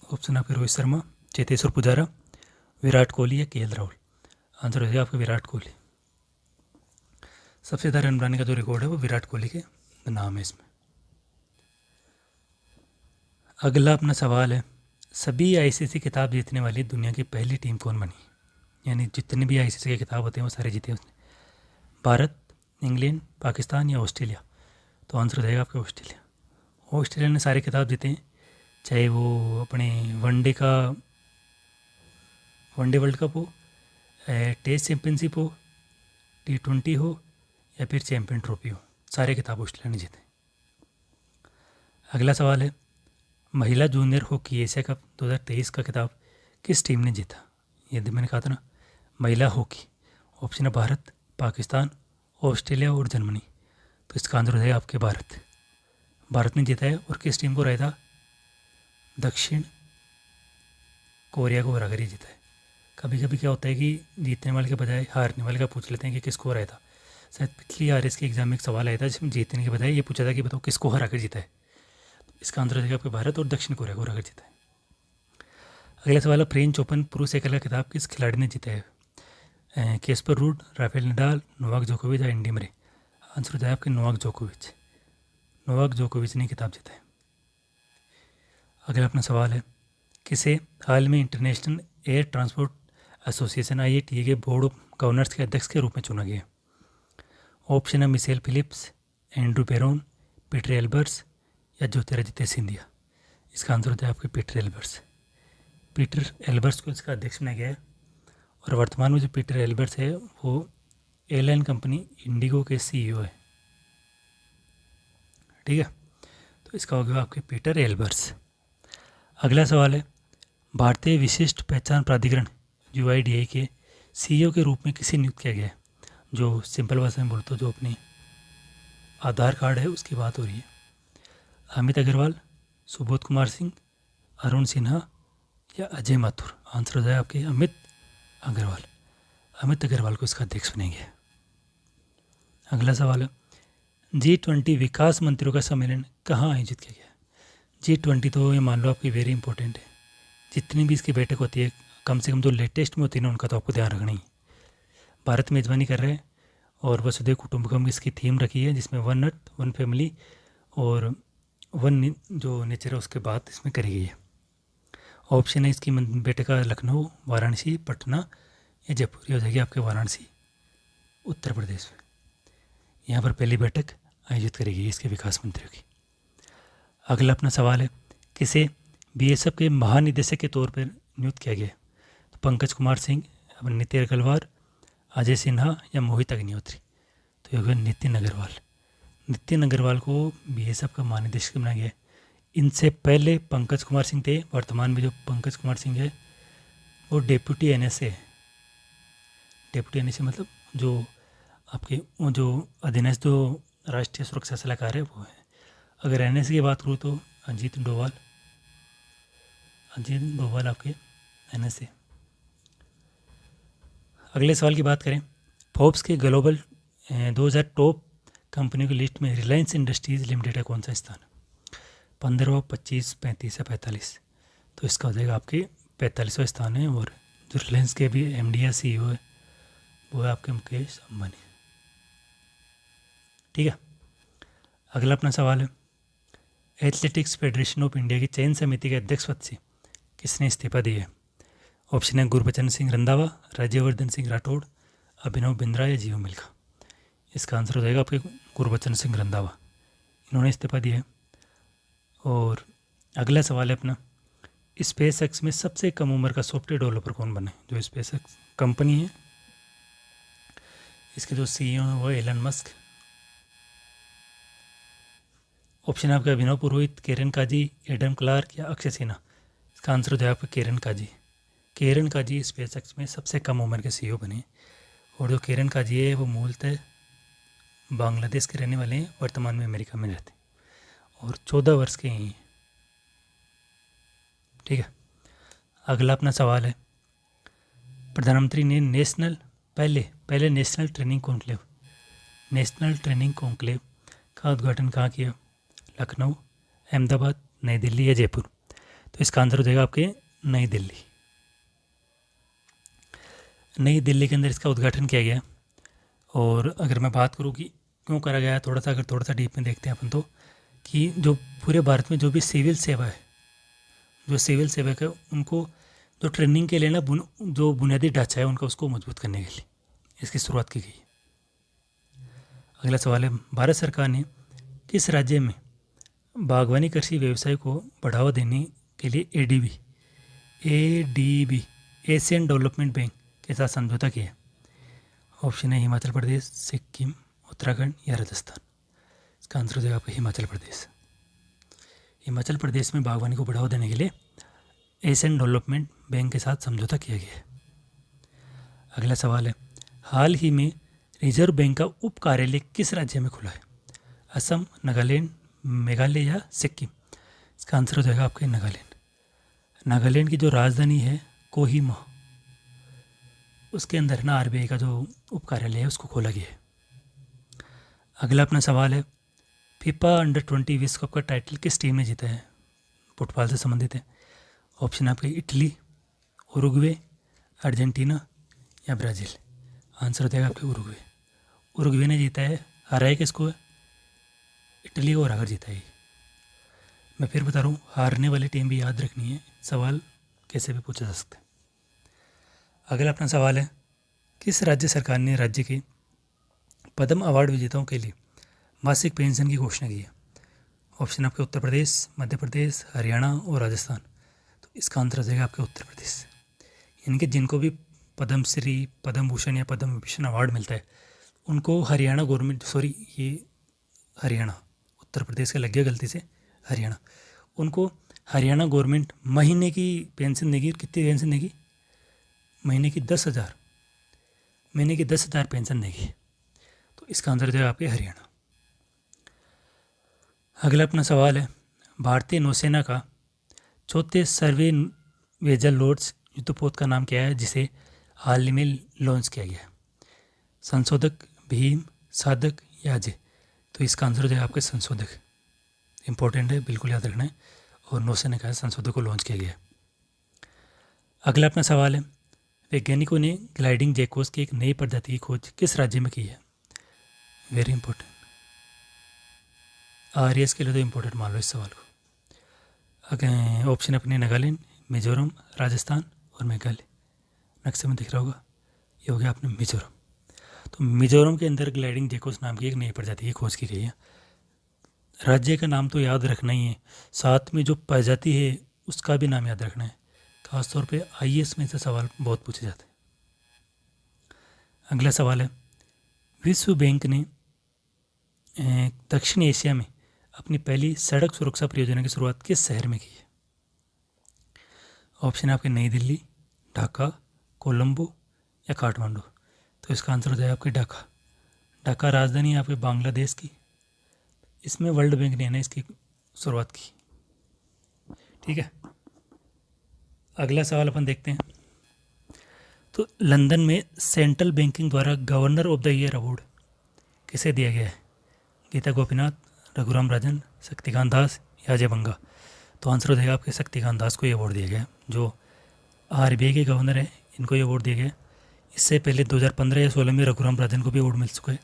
ऑप्शन आपके रोहित शर्मा, चेतेश्वर पुजारा, विराट कोहली या KL राहुल। आंसर हो जाएगा आपका विराट कोहली। सबसे ज़्यादा रन बनाने का जो रिकॉर्ड है वो विराट कोहली के नाम है इसमें। अगला अपना सवाल है, सभी ICC खिताब जीतने वाली दुनिया की पहली टीम कौन बनी? यानी जितने भी ICC के खिताब होते हैं वो सारे जीते उसने। भारत, इंग्लैंड, पाकिस्तान या ऑस्ट्रेलिया। तो आंसर हो जाएगा आपका ऑस्ट्रेलिया। ऑस्ट्रेलिया ने सारे खिताब जीते हैं, चाहे वो अपने वनडे वर्ल्ड कप हो, टेस्ट चैंपियनशिप हो, T20 हो या फिर चैंपियन ट्रॉफी हो, सारे खिताब ऑस्ट्रेलिया ने जीते। अगला सवाल है, महिला जूनियर हॉकी एशिया कप 2023 का खिताब किस टीम ने जीता? ये मैंने कहा था ना, महिला हॉकी। ऑप्शन है भारत, पाकिस्तान, ऑस्ट्रेलिया और जर्मनी। तो इसका आंसर हो जाएगा आपके भारत। भारत ने जीता है और किस टीम को हराया था? दक्षिण कोरिया को हराकर ही जीता है। कभी कभी क्या होता है कि जीतने वाले के बजाय हारने वाले का पूछ लेते हैं कि किसको हराया था। शायद पिछली RS के एग्जाम में एक सवाल आया था जिसमें जीतने के बजाय ये पूछा था कि बताओ किसको हराकर जीता है। तो इसका आंसर हो जाएगा आपके भारत और दक्षिण कोरिया को हराकर जीता है। अगला सवाल है, फ्रेंच ओपन पुरुष एकल का खिताब किस खिलाड़ी ने जीता है? केस्पर रूड, राफेल नडाल, नोवाक जोकोविच या एंडी मरे। आंसर हो जाए आपके नोवाक जोकोविच। नोवाक जोकोविच ने खिताब जीता है। अगला अपना सवाल है, किसे हाल में international air transport association IATA के बोर्ड ऑफ गवर्नर्स के अध्यक्ष के रूप में चुना गया? ऑप्शन है Michelle Phillips, Andrew Perron, Pieter Elbers या ज्योतिरादित्य सिंधिया। इसका आंसर होता है आपके पीटर एल्बर्स। पीटर एल्बर्स को इसका अध्यक्ष बनाया गया है और वर्तमान में जो पीटर एल्बर्स है वो एयरलाइन कंपनी इंडिगो के CEO है। ठीक है, तो इसका हो गया आपके पीटर एल्बर्स। अगला सवाल है, भारतीय विशिष्ट पहचान प्राधिकरण UIDAI के CEO के रूप में किसे नियुक्त किया गया है? जो सिंपल भाषा में बोलते हो जो अपने आधार कार्ड है उसकी बात हो रही है। अमित अग्रवाल, सुबोध कुमार सिंह, अरुण सिन्हा या अजय माथुर। आंसर हो जाए आपके अमित अग्रवाल। अमित अग्रवाल को इसका अध्यक्ष बनाया गया। अगला सवाल है, G20 विकास मंत्रियों का सम्मेलन कहाँ आयोजित किया गया? G20 तो ये मान लो आपकी वेरी इंपॉर्टेंट है। जितनी भी इसकी बैठक होती है कम से कम जो लेटेस्ट में होती है ना उनका तो आपको ध्यान रखना ही। भारत मेजबानी कर रहे हैं और वसुधैव कुटुंबकम इसकी थीम रखी है, जिसमें वन अर्थ वन फैमिली और वन जो नेचर है उसके बात इसमें करी गई है। ऑप्शन है इसकी बेटे का लखनऊ, वाराणसी, पटना या जयपुर। ये हो जाएगी आपके वाराणसी, उत्तर प्रदेश में। यहाँ पर पहली बैठक आयोजित करी गई इसके विकास मंत्रियों की। अगला अपना सवाल है, किसे बीएसएफ के महानिदेशक के तौर पर नियुक्त किया गया? तो पंकज कुमार सिंह, नितिन अग्रवाल, अजय सिन्हा या मोहित अग्निहोत्री। तो ये हो गया नितिन अग्रवाल। नितिन अग्रवाल को बीएसएफ का महानिदेशक बनाया गया। इनसे पहले पंकज कुमार सिंह थे। वर्तमान में जो पंकज कुमार सिंह है वो डेप्यूटी एनएसए है। डेप्यूटी एनएसए मतलब जो आपके वो जो अधीनस्थ जो राष्ट्रीय सुरक्षा सलाहकार है वो है। अगर एनएसए की बात करूँ तो अजीत डोभाल आपके एनएसए। अगले सवाल की बात करें, फोर्ब्स के ग्लोबल 2000 टॉप कंपनियों की लिस्ट में रिलायंस इंडस्ट्रीज़ लिमिटेड का कौन सा स्थान? 15, 25, 35 या 45। तो इसका हो जाएगा आपके 45वां स्थान है। और जो रिलायंस के भी एमडी या सीईओ है वो है आपके मुकेश अंबानी। ठीक है। अगला अपना सवाल है, एथलेटिक्स फेडरेशन ऑफ इंडिया की चयन समिति के अध्यक्ष पद से किसने इस्तीफा दिया है? ऑप्शन है गुरबचन सिंह रंधावा, राज्यवर्धन सिंह राठौड़, अभिनव बिंद्रा या जीवन मिल्खा। इसका आंसर हो जाएगा आपके गुरबचन सिंह रंधावा, इन्होंने इस्तीफा दिया है। और अगला सवाल है अपना, स्पेस एक्स में सबसे कम उम्र का सॉफ्टवेयर डेवलपर कौन बने? जो स्पेस एक्स कंपनी है इसके जो सीईओ हैं वो एलन मस्क। ऑप्शन है आपका अभिनव पुरोहित, केरन काजी, एडम क्लार्क या अक्षय सिन्हा। इसका आंसर हो जाएगा आपका केरन काजी। केरन काजी स्पेस एक्स में सबसे कम उम्र के सीईओ बने। और जो केरन काजी है वो मूलतः बांग्लादेश के रहने वाले हैं, वर्तमान में अमेरिका में रहते हैं और 14 वर्ष के ही हैं। ठीक है। अगला अपना सवाल है, प्रधानमंत्री ने पहले नेशनल ट्रेनिंग कॉन्क्लेव का उद्घाटन कहाँ किया? लखनऊ, अहमदाबाद, नई दिल्ली या जयपुर। तो इसका आंसर हो जाएगा आपके नई दिल्ली। नई दिल्ली के अंदर इसका उद्घाटन किया गया। और अगर मैं बात करूँ कि क्यों करा गया, थोड़ा सा डीप में देखते हैं अपन तो, कि जो पूरे भारत में जो भी सिविल सेवक है उनको जो ट्रेनिंग के लिए ना जो बुनियादी ढांचा है उनका उसको मजबूत करने के लिए इसकी शुरुआत की गई। अगला सवाल है, भारत सरकार ने किस राज्य में बागवानी कृषि व्यवसाय को बढ़ावा देने के लिए एडीबी एशियन डेवलपमेंट बैंक के साथ समझौता किया? ऑप्शन है हिमाचल प्रदेश, सिक्किम, उत्तराखंड या राजस्थान। इसका आंसर हो जाएगा आपका हिमाचल प्रदेश। हिमाचल प्रदेश में बागवानी को बढ़ावा देने के लिए एशियन डेवलपमेंट बैंक के साथ समझौता किया गया है। अगला सवाल है, हाल ही में रिजर्व बैंक का उप कार्यालय किस राज्य में खुला है? असम, नागालैंड, मेघालय या सिक्किम। इसका आंसर हो जाएगा आपके नागालैंड। नागालैंड की जो राजधानी है कोहिमा, उसके अंदर ना आरबीआई का जो उप कार्यालय है उसको खोला गया है। अगला अपना सवाल है, फीफा अंडर-20 विश्व कप का टाइटल किस टीम ने जीता है? फुटबॉल से संबंधित है। ऑप्शन आपके इटली, उरुग्वे, अर्जेंटीना या ब्राज़ील। आंसर हो जाएगा आपके उरुग्वे ने जीता है। हारा है किसको है? इटली को हराकर जीता है। मैं फिर बता रहा हूँ, हारने वाली टीम भी याद रखनी है, सवाल कैसे भी पूछा जा सकता है। अगला अपना सवाल है, किस राज्य सरकार ने राज्य के पद्म अवार्ड विजेताओं के लिए मासिक पेंशन की घोषणा की है? ऑप्शन आपके उत्तर प्रदेश, मध्य प्रदेश, हरियाणा और राजस्थान। तो इसका आंसर हो जाएगा आपके उत्तर प्रदेश। यानी कि जिनको भी पद्मश्री, पद्म भूषण या पद्म विभूषण अवार्ड मिलता है उनको हरियाणा उत्तर प्रदेश का लग गया गलती से हरियाणा। उनको हरियाणा गवर्नमेंट महीने की पेंशन देगी। कितनी पेंशन देगी? महीने की 10,000 पेंशन देगी। तो इसका आंसर जो है आपके हरियाणा। अगला अपना सवाल है, भारतीय नौसेना का चौथे सर्वेवेजल लॉर्ड्स युद्धपोत का नाम क्या है जिसे हाल ही में लॉन्च किया गया? संशोधक, भीम, साधक या अजय। तो इसका आंसर हो जाएगा आपके संशोधक। इंपॉर्टेंट है, बिल्कुल याद रखना है। और नौसेना का संशोधक को लॉन्च किया गया है। अगला अपना सवाल है, वैज्ञानिकों ने ग्लाइडिंग जैकोस की एक नई प्रजाति की खोज किस राज्य में की है? वेरी इंपॉर्टेंट, आर के लिए तो इम्पोर्टेंट मान लो इस सवाल को। अगर ऑप्शन अपने नागालैंड, मिजोरम, राजस्थान और मेघालय। नक्शे में दिख रहा होगा, ये हो गया आपने मिजोरम। तो मिजोरम के अंदर ग्लाइडिंग जेकोस नाम की एक नई प्रजाति की खोज की गई है। राज्य का नाम तो याद रखना ही है, साथ में जो प्रजाति है उसका भी नाम याद रखना है। खासतौर पे आईएएस में से सवाल बहुत पूछे जाते हैं। अगला सवाल है, विश्व बैंक ने दक्षिण एशिया में अपनी पहली सड़क सुरक्षा परियोजना की शुरुआत किस शहर में की है? ऑप्शन है आपके नई दिल्ली, ढाका, कोलंबो या काठमांडू। तो इसका आंसर हो जाएगा आपके ढाका। ढाका राजधानी है आपके बांग्लादेश की। इसमें वर्ल्ड बैंक ने इसकी शुरुआत की। ठीक है, अगला सवाल अपन देखते हैं। तो लंदन में सेंट्रल बैंकिंग द्वारा governor of the year award किसे दिया गया है? गीता गोपीनाथ, रघुराम राजन, शक्तिकांत दास या अजय बंगा। तो आंसर हो जाएगा आपके शक्तिकांत दास को ये अवार्ड दिया गया, जो आरबीआई के गवर्नर है, इनको ये अवार्ड दिया गया। इससे पहले 2015 या 16 में रघुराम राजन को भी अवार्ड मिल चुका है।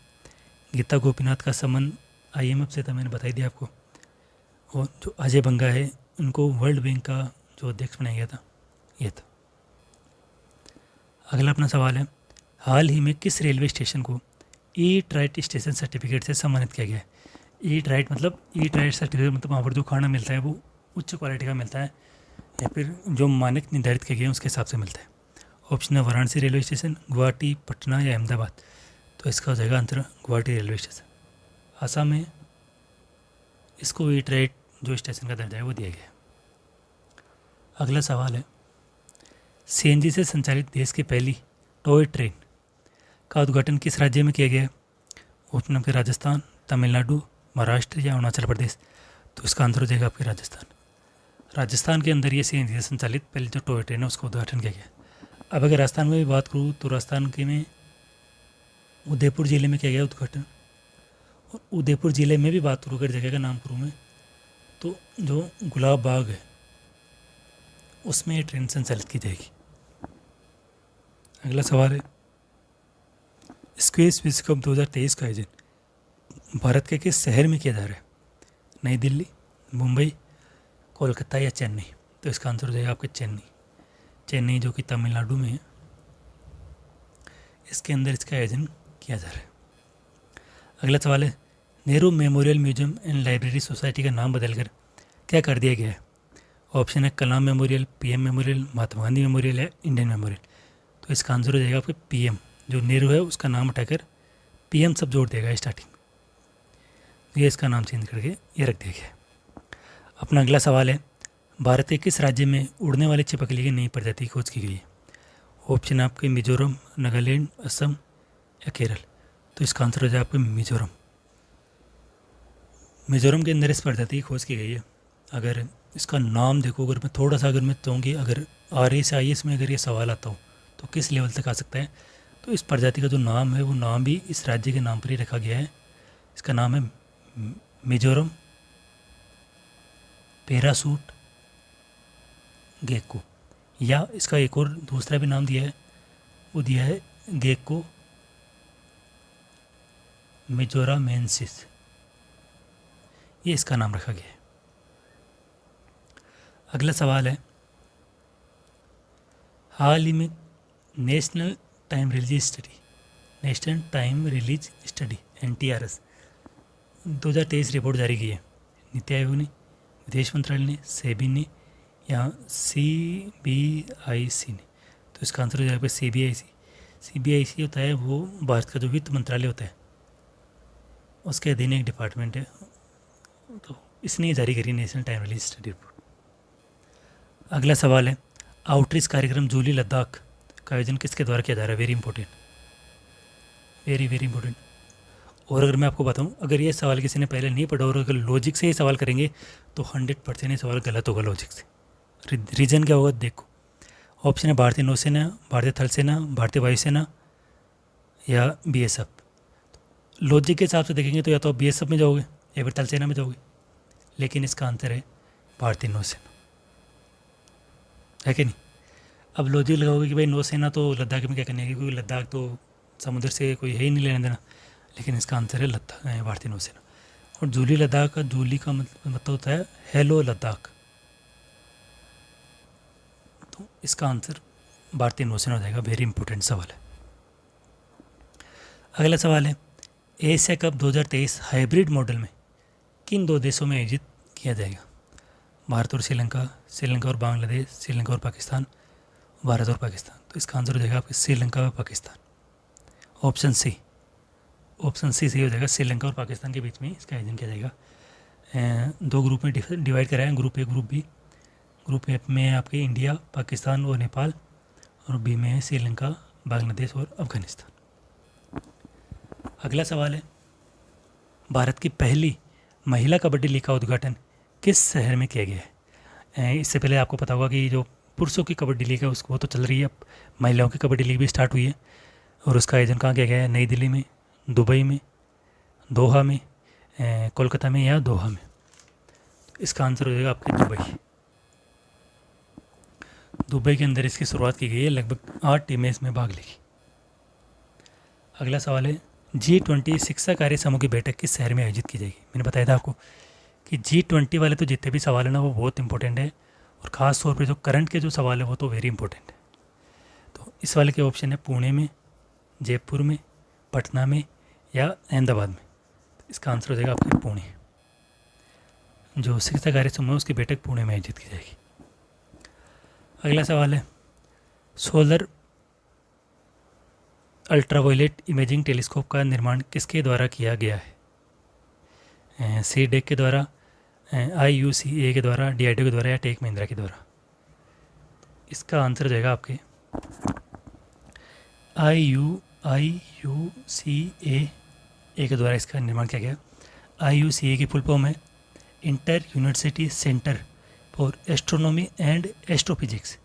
गीता गोपीनाथ का संबंध आईएमएफ से था, मैंने बताई दिया आपको। और जो अजय बंगा है, उनको वर्ल्ड बैंक का जो अध्यक्ष बनाया गया था, ये था। अगला अपना सवाल है, हाल ही में किस रेलवे स्टेशन को ईट राइट स्टेशन सर्टिफिकेट से सम्मानित किया गया है? ईट राइट सर्टिफिकेट मतलब वहाँ पर जो खाना मिलता है वो उच्च क्वालिटी का मिलता है, या फिर जो मानक निर्धारित किए गए हैं उसके हिसाब से मिलता है। ऑप्शन है वाराणसी रेलवे स्टेशन, गुवाहाटी, पटना या अहमदाबाद। तो इसका हो जाएगा answer Guwahati railway station, Assam में। इसको ईट राइट जो स्टेशन का दर्जा है वो दिया गया है। अगला सवाल है, सीएनजी से संचालित देश की पहली टॉय ट्रेन का उद्घाटन किस राज्य में किया गया है? ऑप्शन आपके राजस्थान, तमिलनाडु, महाराष्ट्र या अरुणाचल प्रदेश। तो इसका आंसर हो जाएगा आपके राजस्थान। राजस्थान के अंदर ये सीएनजी से संचालित पहले जो टॉय ट्रेन है उसका उद्घाटन किया गया। अब अगर राजस्थान में भी बात करूँ तो राजस्थान के में उदयपुर ज़िले में किया गया उद्घाटन। और उदयपुर ज़िले में भी बात करूँ अगर जगह का नाम करूँ मैं, तो जो गुलाब बाग है उसमें ये ट्रेन संचालित की जाएगी। अगला सवाल है, स्क्वेश विश्व कप 2023 का आयोजन भारत के किस शहर में किया जा रहा है? नई दिल्ली, मुंबई, कोलकाता या चेन्नई। तो इसका आंसर हो जाएगा आपके चेन्नई जो कि तमिलनाडु में है। इसके अंदर इसका आयोजन किया जा रहा है। अगला सवाल है, Nehru memorial museum and library society का नाम बदलकर क्या कर दिया गया है? ऑप्शन है कलाम memorial, PM memorial, Mahatma Gandhi memorial या इंडियन मेमोरियल। तो इसका आंसर हो जाएगा आपके पीएम। जो नेहरू है उसका नाम हटाकर पीएम सब जोड़ देगा स्टार्टिंग, ये इसका नाम चेंज करके ये रख दिया गया। अपना अगला सवाल है, भारत के किस राज्य में उड़ने वाले छिपकली की नई प्रजाति की खोज की गई है? ऑप्शन आपके मिजोरम, नागालैंड, असम या केरल। तो इसका आंसर हो जाए आपके मिजोरम के अंदर इस प्रजाति की खोज की गई है। अगर इसका नाम देखो, अगर मैं थोड़ा सा अगर मैं चाहूँगी, अगर आरएएस आईएएस में अगर ये सवाल आता हो तो किस लेवल तक आ सकता है, तो इस प्रजाति का जो नाम है वो नाम भी इस राज्य के नाम पर ही रखा गया है। इसका नाम है मिजोरम पैरासूट गेको, या इसका एक और दूसरा भी नाम दिया है, वो दिया है गेको मिजोरामेंसिस, ये इसका नाम रखा गया है। अगला सवाल है, हाल ही में national time release study NTRS 2023 report जारी की है। नीति आयोग ने, विदेश मंत्रालय ने, सेबी ने या CBIC ने। तो इसका आंसर हो जाएगा CBIC होता है वो भारत का जो वित्त मंत्रालय होता है उसके अधीन एक डिपार्टमेंट है, तो इसने जारी करी national time release study report. अगला सवाल है, आउटरीच कार्यक्रम जूली लद्दाख का आयोजन किसके द्वारा किया जा रहा है? Very important. और अगर मैं आपको बताऊं, अगर ये सवाल किसी ने पहले नहीं पढ़ा और अगर लॉजिक से ही सवाल करेंगे तो 100% ये सवाल गलत होगा लॉजिक से। रीजन क्या होगा देखो, ऑप्शन है भारतीय नौसेना, भारतीय थल सेना, भारतीय वायुसेना या BSF। लॉजिक के हिसाब से देखेंगे तो या तो आप BSF में जाओगे या फिर थल सेना में जाओगे, लेकिन इसका आंसर है भारतीय नौसेना, है कि नहीं? अब लॉजिक लगाओगे कि भाई नौसेना तो लद्दाख में क्या करने की, क्योंकि लद्दाख तो समुद्र से कोई है ही नहीं लेना देना, लेकिन इसका आंसर है लद्दाख, भारतीय नौसेना। और जूली लद्दाख का, जूली का मतलब होता है हेलो लद्दाख, तो इसका आंसर भारतीय नौसेना हो जाएगा। वेरी इंपॉर्टेंट सवाल है। अगला सवाल है, एशिया कप 2023 हाइब्रिड मॉडल में किन दो देशों में आयोजित किया जाएगा? भारत और श्रीलंका, श्रीलंका और बांग्लादेश, श्रीलंका और पाकिस्तान, भारत और पाकिस्तान। तो इसका आंसर हो जाएगा आपके श्रीलंका और Pakistan, option C. Option C सही हो जाएगा, श्रीलंका और पाकिस्तान के बीच में इसका आयोजन किया जाएगा। दो ग्रुप में डिवाइड करा है, group A group B. Group A में आपके इंडिया, पाकिस्तान और नेपाल, और बी में है श्रीलंका, बांग्लादेश और अफगानिस्तान। अगला सवाल है, भारत की पहली महिला कबड्डी लीग का उद्घाटन किस शहर में किया गया है? इससे पहले आपको पता होगा कि जो पुरुषों की कबड्डी लीग है उसको वो तो चल रही है, अब महिलाओं की कबड्डी लीग भी स्टार्ट हुई है, और उसका आयोजन कहाँ किया गया है? नई दिल्ली में, दुबई में, दोहा में, कोलकाता में या दोहा में। इसका आंसर हो जाएगा आपके दुबई। दुबई के अंदर इसकी शुरुआत की गई है, लगभग 8 टीमें इसमें भाग लेगी। अगला सवाल है, G20 शिक्षा कार्य समूह की बैठक किस शहर में आयोजित की जाएगी? मैंने बताया था आपको कि G20 वाले तो जितने भी सवाल है ना वो बहुत इंपॉर्टेंट है, और ख़ास तौर पे जो करंट के जो सवाल है वो तो वेरी इंपॉर्टेंट है। तो इस वाले के ऑप्शन है पुणे में, जयपुर में, पटना में या अहमदाबाद में। तो इसका आंसर हो जाएगा आपके पुणे। जो शिक्षा कार्य समूह है उसकी बैठक पुणे में आयोजित की जाएगी। अगला सवाल है, सोलर अल्ट्रावायलेट इमेजिंग टेलीस्कोप का निर्माण किसके द्वारा किया गया है? सीडेक के द्वारा, IUCA के द्वारा, DRDO के द्वारा या टेक महिंद्रा के द्वारा। इसका आंसर हो जाएगा आपके IUCA के द्वारा इसका निर्माण किया गया। IUCA की फुल फॉर्म है inter university centre for astronomy and astrophysics,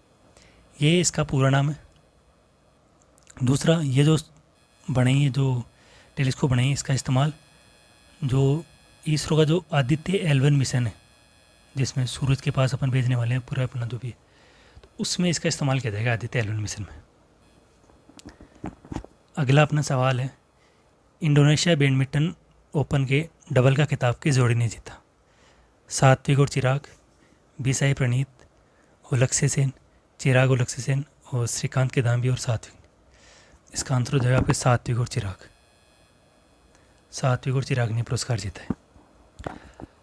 ये इसका पूरा नाम है। दूसरा, ये जो बनाई है, जो टेलीस्कोप बनाई है, इसका इस्तेमाल जो इसरो का जो आदित्य L1 मिशन है, जिसमें सूरज के पास अपन भेजने वाले हैं पूरा अपना जो भी है, तो उसमें इसका इस्तेमाल किया जाएगा आदित्य L1 मिशन में। अगला अपना सवाल है, इंडोनेशिया बैडमिंटन ओपन के डबल का खिताब किस जोड़ी ने जीता? सात्विक और चिराग, बी साई प्रणीत, उलक्ष्य सेन, चिराग उलक्ष्य सेन और श्रीकांत किदाम्बी और सात्विक। इसका आंसर हो जाएगा आपके सात्विक और चिराग। सात्विक और चिराग ने पुरस्कार जीता है।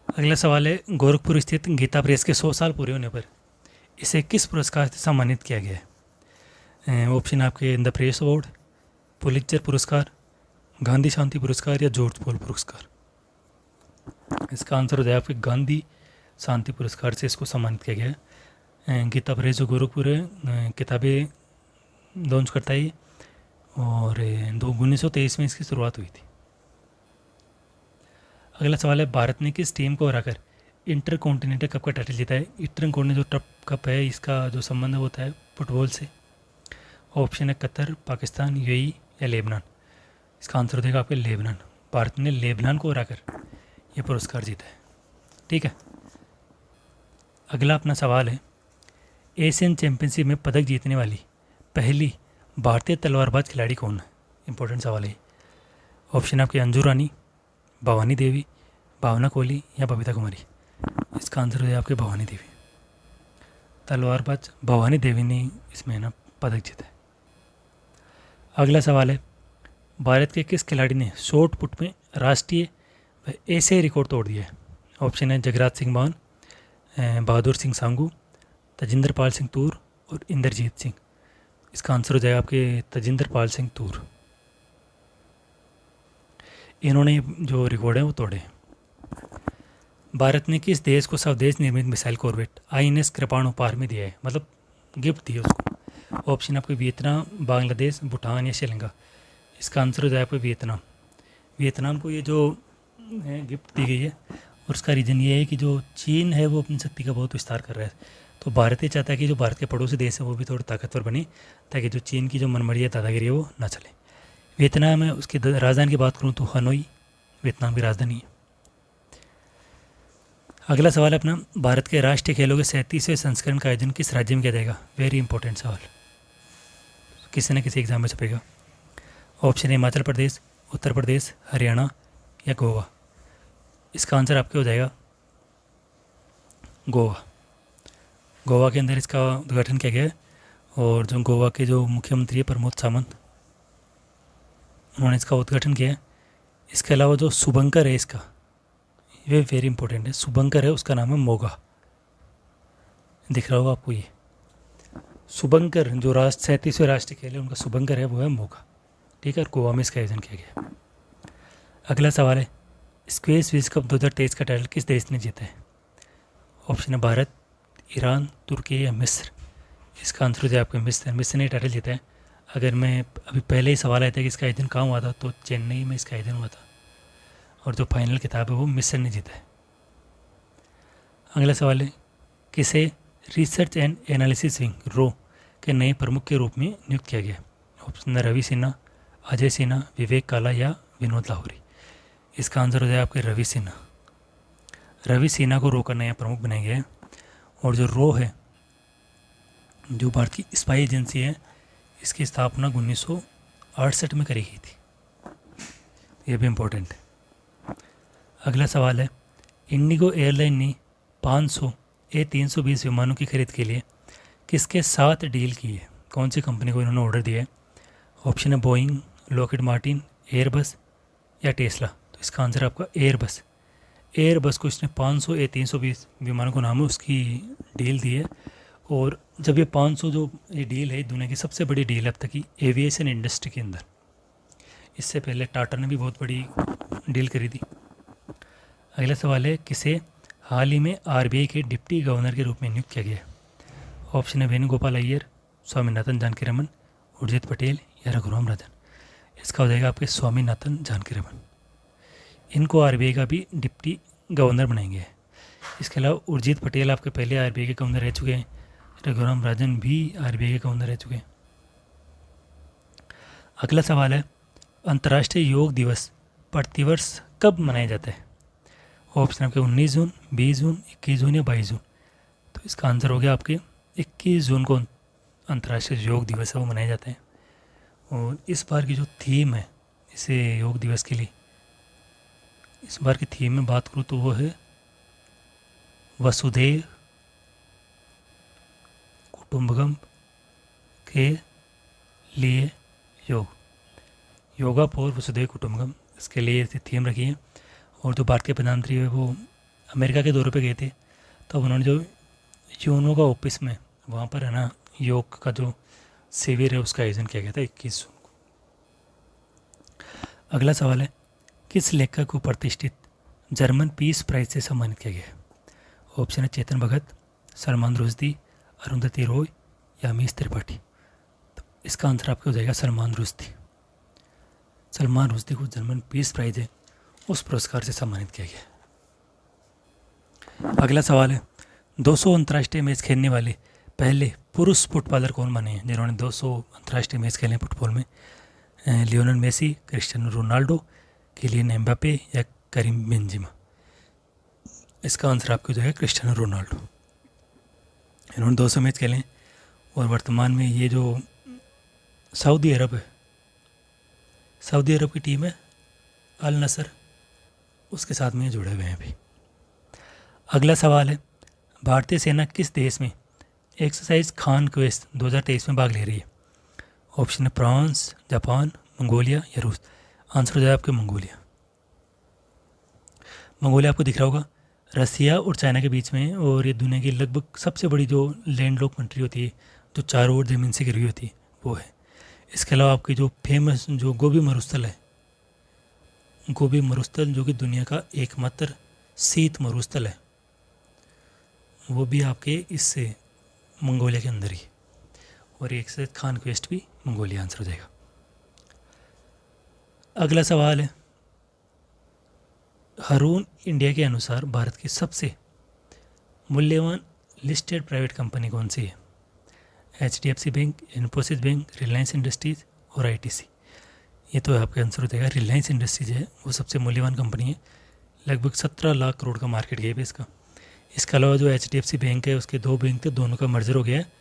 अगला सवाल है, गोरखपुर स्थित गीता प्रेस के 100 साल पूरे होने पर इसे किस पुरस्कार से सम्मानित किया गया है? ऑप्शन आपके द प्रेस अवार्ड, पुलित्जर पुरस्कार, गांधी शांति पुरस्कार या जॉर्ज पॉल पुरस्कार। इसका आंसर हो जाएगा आपके गांधी शांति पुरस्कार से इसको सम्मानित किया गया है। गीता प्रेस जो गोरखपुर है, किताबें लॉन्च करता है, और 1923 में इसकी शुरुआत हुई थी। अगला सवाल है, भारत ने किस टीम को हराकर इंटर कॉन्टिनेंटल कप का टाइटल जीता है? इंटर कॉन्टिनेंटल कप है, इसका जो संबंध होता है फुटबॉल से। ऑप्शन है कतर, पाकिस्तान, UAE या लेबनान। इसका आंसर हो जाएगा आपके लेबनान। भारत ने लेबनान को हराकर ये पुरस्कार जीता है। ठीक है। अगला अपना सवाल है, एशियन चैंपियनशिप में पदक जीतने वाली पहली भारतीय तलवारबाज खिलाड़ी कौन है? इंपॉर्टेंट सवाल है। ऑप्शन आपके अंजू रानी, भवानी देवी, भावना कोहली या बबीता कुमारी। इसका आंसर है आपके भवानी देवी। तलवारबाज भवानी देवी ने इसमें ना पदक जीता है। अगला सवाल है, भारत के किस खिलाड़ी ने शॉर्ट पुट में राष्ट्रीय व एशियाई रिकॉर्ड तोड़ दिया है? ऑप्शन है जगराज सिंह मान, बहादुर सिंह सांगू, तजिंदर पाल सिंह तूर और इंद्रजीत सिंह। इसका आंसर हो जाएगा आपके तजिंदर पाल सिंह तूर। इन्होंने जो रिकॉर्ड है वो तोड़े हैं। भारत ने किस देश को स्वदेश निर्मित मिसाइल कॉर्वेट INS कृपाण उपहार में दिया है, मतलब गिफ्ट दी है उसको? ऑप्शन आपके वियतनाम, बांग्लादेश, भूटान या श्रीलंका। इसका आंसर हो जाएगा आपके वियतनाम। वियतनाम को ये जो गिफ्ट दी गई है, और उसका रीज़न ये है कि जो चीन है वो अपनी शक्ति का बहुत विस्तार कर रहा है, तो भारत ये चाहता है कि जो भारत के पड़ोसी देश है वो भी थोड़े ताकतवर बने, ताकि जो चीन की जो मनमर्जी दादागिरी है वो ना चले। वियतनाम है, उसकी राजधानी की बात करूँ तो हनोई वियतनाम की राजधानी है। अगला सवाल है अपना, भारत के राष्ट्रीय खेलों के 37वें संस्करण का आयोजन किस राज्य में किया जाएगा? वेरी इंपॉर्टेंट सवाल, किसी न किसी एग्जाम में छपेगा। ऑप्शन है हिमाचल प्रदेश, उत्तर प्रदेश, हरियाणा या गोवा? इसका आंसर आपके हो जाएगा गोवा। गोवा के अंदर इसका उद्घाटन किया गया है और जो गोवा के जो मुख्यमंत्री है प्रमोद सावंत, उन्होंने इसका उद्घाटन किया है। इसके अलावा जो शुभंकर है इसका, ये वेरी इंपॉर्टेंट है, शुभंकर है, उसका नाम है मोगा। दिख रहा होगा आपको ये शुभंकर, जो 37वें राष्ट्रीय खेल है उनका शुभंकर है, वो है मोगा। ठीक है, और गोवा में इसका आयोजन किया गया। अगला सवाल है, स्क्वैश विश्व कप 2023 का टाइटल किस देश ने जीता है? ऑप्शन है भारत, ईरान, तुर्की या मिस्र। इसका आंसर हो जाए आपका मिस्र। मिस्र ने टाइटल जीता है। अगर मैं अभी पहले ही सवाल आया था कि इसका आयोजन कहाँ हुआ था, तो चेन्नई में इसका आयोजन हुआ था और जो फाइनल किताब है वो मिस्र ने जीता है। अगला सवाल है, किसे रिसर्च एंड एनालिसिस विंग रो के नए प्रमुख के रूप में नियुक्त किया गया? ऑप्शन है रवि सिन्हा, अजय सिन्हा, विवेक काला या विनोद लाहौरी। इसका आंसर हो जाए आपके रवि सिन्हा। रवि सिन्हा को रो का नया प्रमुख बनाया गया है। और जो रो है, जो भारत की स्पाई एजेंसी है, इसकी स्थापना 1968 में करी गई थी। ये भी इम्पोर्टेंट है। अगला सवाल है, इंडिगो एयरलाइन ने 500 A320 विमानों की खरीद के लिए किसके साथ डील की है? कौन सी कंपनी को इन्होंने ऑर्डर दिया है? ऑप्शन है बोइंग, लॉकहीड मार्टिन, एयरबस या टेस्ला। तो इसका आंसर आपका एयरबस। एयरबस को इसने 500 A320 विमानों को नाम है उसकी डील दी है। और जब ये 500 जो ये डील है, दुनिया की सबसे बड़ी डील है अब तक की एविएशन इंडस्ट्री के अंदर। इससे पहले टाटा ने भी बहुत बड़ी डील करी थी। अगला सवाल है, किसे हाल ही में RBI के डिप्टी गवर्नर के रूप में नियुक्त किया गया? ऑप्शन है वेणुगोपाल अय्यर, स्वामीनाथन जानकीरमन, उर्जित पटेल या रघुराम राजन। इसका हो जाएगा आपके स्वामीनाथन जानकीरमन। इनको RBI का भी डिप्टी गवर्नर बनाएंगे। इसके अलावा उर्जित पटेल आपके पहले RBI के गवर्नर रह चुके हैं, रघुराम राजन भी RBI के गवर्नर रह चुके हैं। अगला सवाल है, अंतर्राष्ट्रीय योग दिवस प्रतिवर्ष कब मनाया जाता है? ऑप्शन आपके 19 जून, 20 जून, 21 जून या 22 जून। तो इसका आंसर हो गया आपके 21 जून को अंतर्राष्ट्रीय योग दिवस है वो मनाया जाता है। और इस बार की जो थीम है इसे योग दिवस के लिए, इस बार की थीम में बात करूँ तो वो है वसुधैव कुटुंबकम के लिए योग, योगा फॉर वसुधैव कुटुंबकम, इसके लिए थीम रखी है। और जो भारत के प्रधानमंत्री है वो अमेरिका के दौरे पे गए थे, तब उन्होंने जो यूनो का ऑफिस में वहाँ पर है ना योग का जो शिविर है उसका आयोजन किया गया था 21 जून को। अगला सवाल है, किस लेखक को प्रतिष्ठित जर्मन पीस प्राइज से सम्मानित किया गया है? ऑप्शन है चेतन भगत, सलमान रुश्दी, अरुंधति रॉय या अमीश त्रिपाठी। तो इसका आंसर आपका हो जाएगा सलमान रुश्दी। सलमान रुश्दी को जर्मन पीस प्राइज है उस पुरस्कार से सम्मानित किया गया। अगला सवाल है, 200 अंतर्राष्ट्रीय मैच खेलने वाले पहले पुरुष फुटबॉलर कौन बने हैं जिन्होंने 200 अंतर्राष्ट्रीय मैच खेले फुटबॉल में? Lionel Messi, Cristiano Ronaldo, Kylian Mbappe या करीम बेंजेमा। इसका आंसर आपको जो है क्रिस्टियानो रोनाल्डो। इन्होंने 200 मैच खेले हैं और वर्तमान में ये जो सऊदी अरब है, सऊदी अरब की टीम है अल नसर, उसके साथ में जुड़े हुए हैं अभी। अगला सवाल है, भारतीय सेना किस देश में एक्सरसाइज खान क्वेस्ट 2023 में भाग ले रही है? ऑप्शन है फ्रांस, जापान, मंगोलिया या रूस। आंसर हो जाए आपके मंगोलिया। मंगोलिया आपको दिख रहा होगा, रसिया और चाइना के बीच में, और ये दुनिया की लगभग सबसे बड़ी जो लैंडलॉक कंट्री होती है जो चारों ओर ज़मीन से घिरी होती है वो है। इसके अलावा आपकी जो फेमस जो गोबी मरुस्थल है, गोबी मरुस्थल जो कि दुनिया का एकमात्र शीत मरुस्थल है, वो भी आपके इससे मंगोलिया के अंदर ही। और एक से खान क्वेस्ट भी मंगोलिया आंसर हो जाएगा। अगला सवाल है, हारून इंडिया के अनुसार भारत की सबसे मूल्यवान लिस्टेड प्राइवेट कंपनी कौन सी है? HDFC bank, Infosys bank, Reliance industries और ITC। ये तो आपका आंसर हो जाएगा रिलायंस इंडस्ट्रीज है, वो सबसे मूल्यवान कंपनी है। लगभग 17 लाख करोड़ का मार्केट कैप है इसका। इसके अलावा जो HDFC बैंक है उसके 2 बैंक थे, दोनों का मर्जर हो गया है।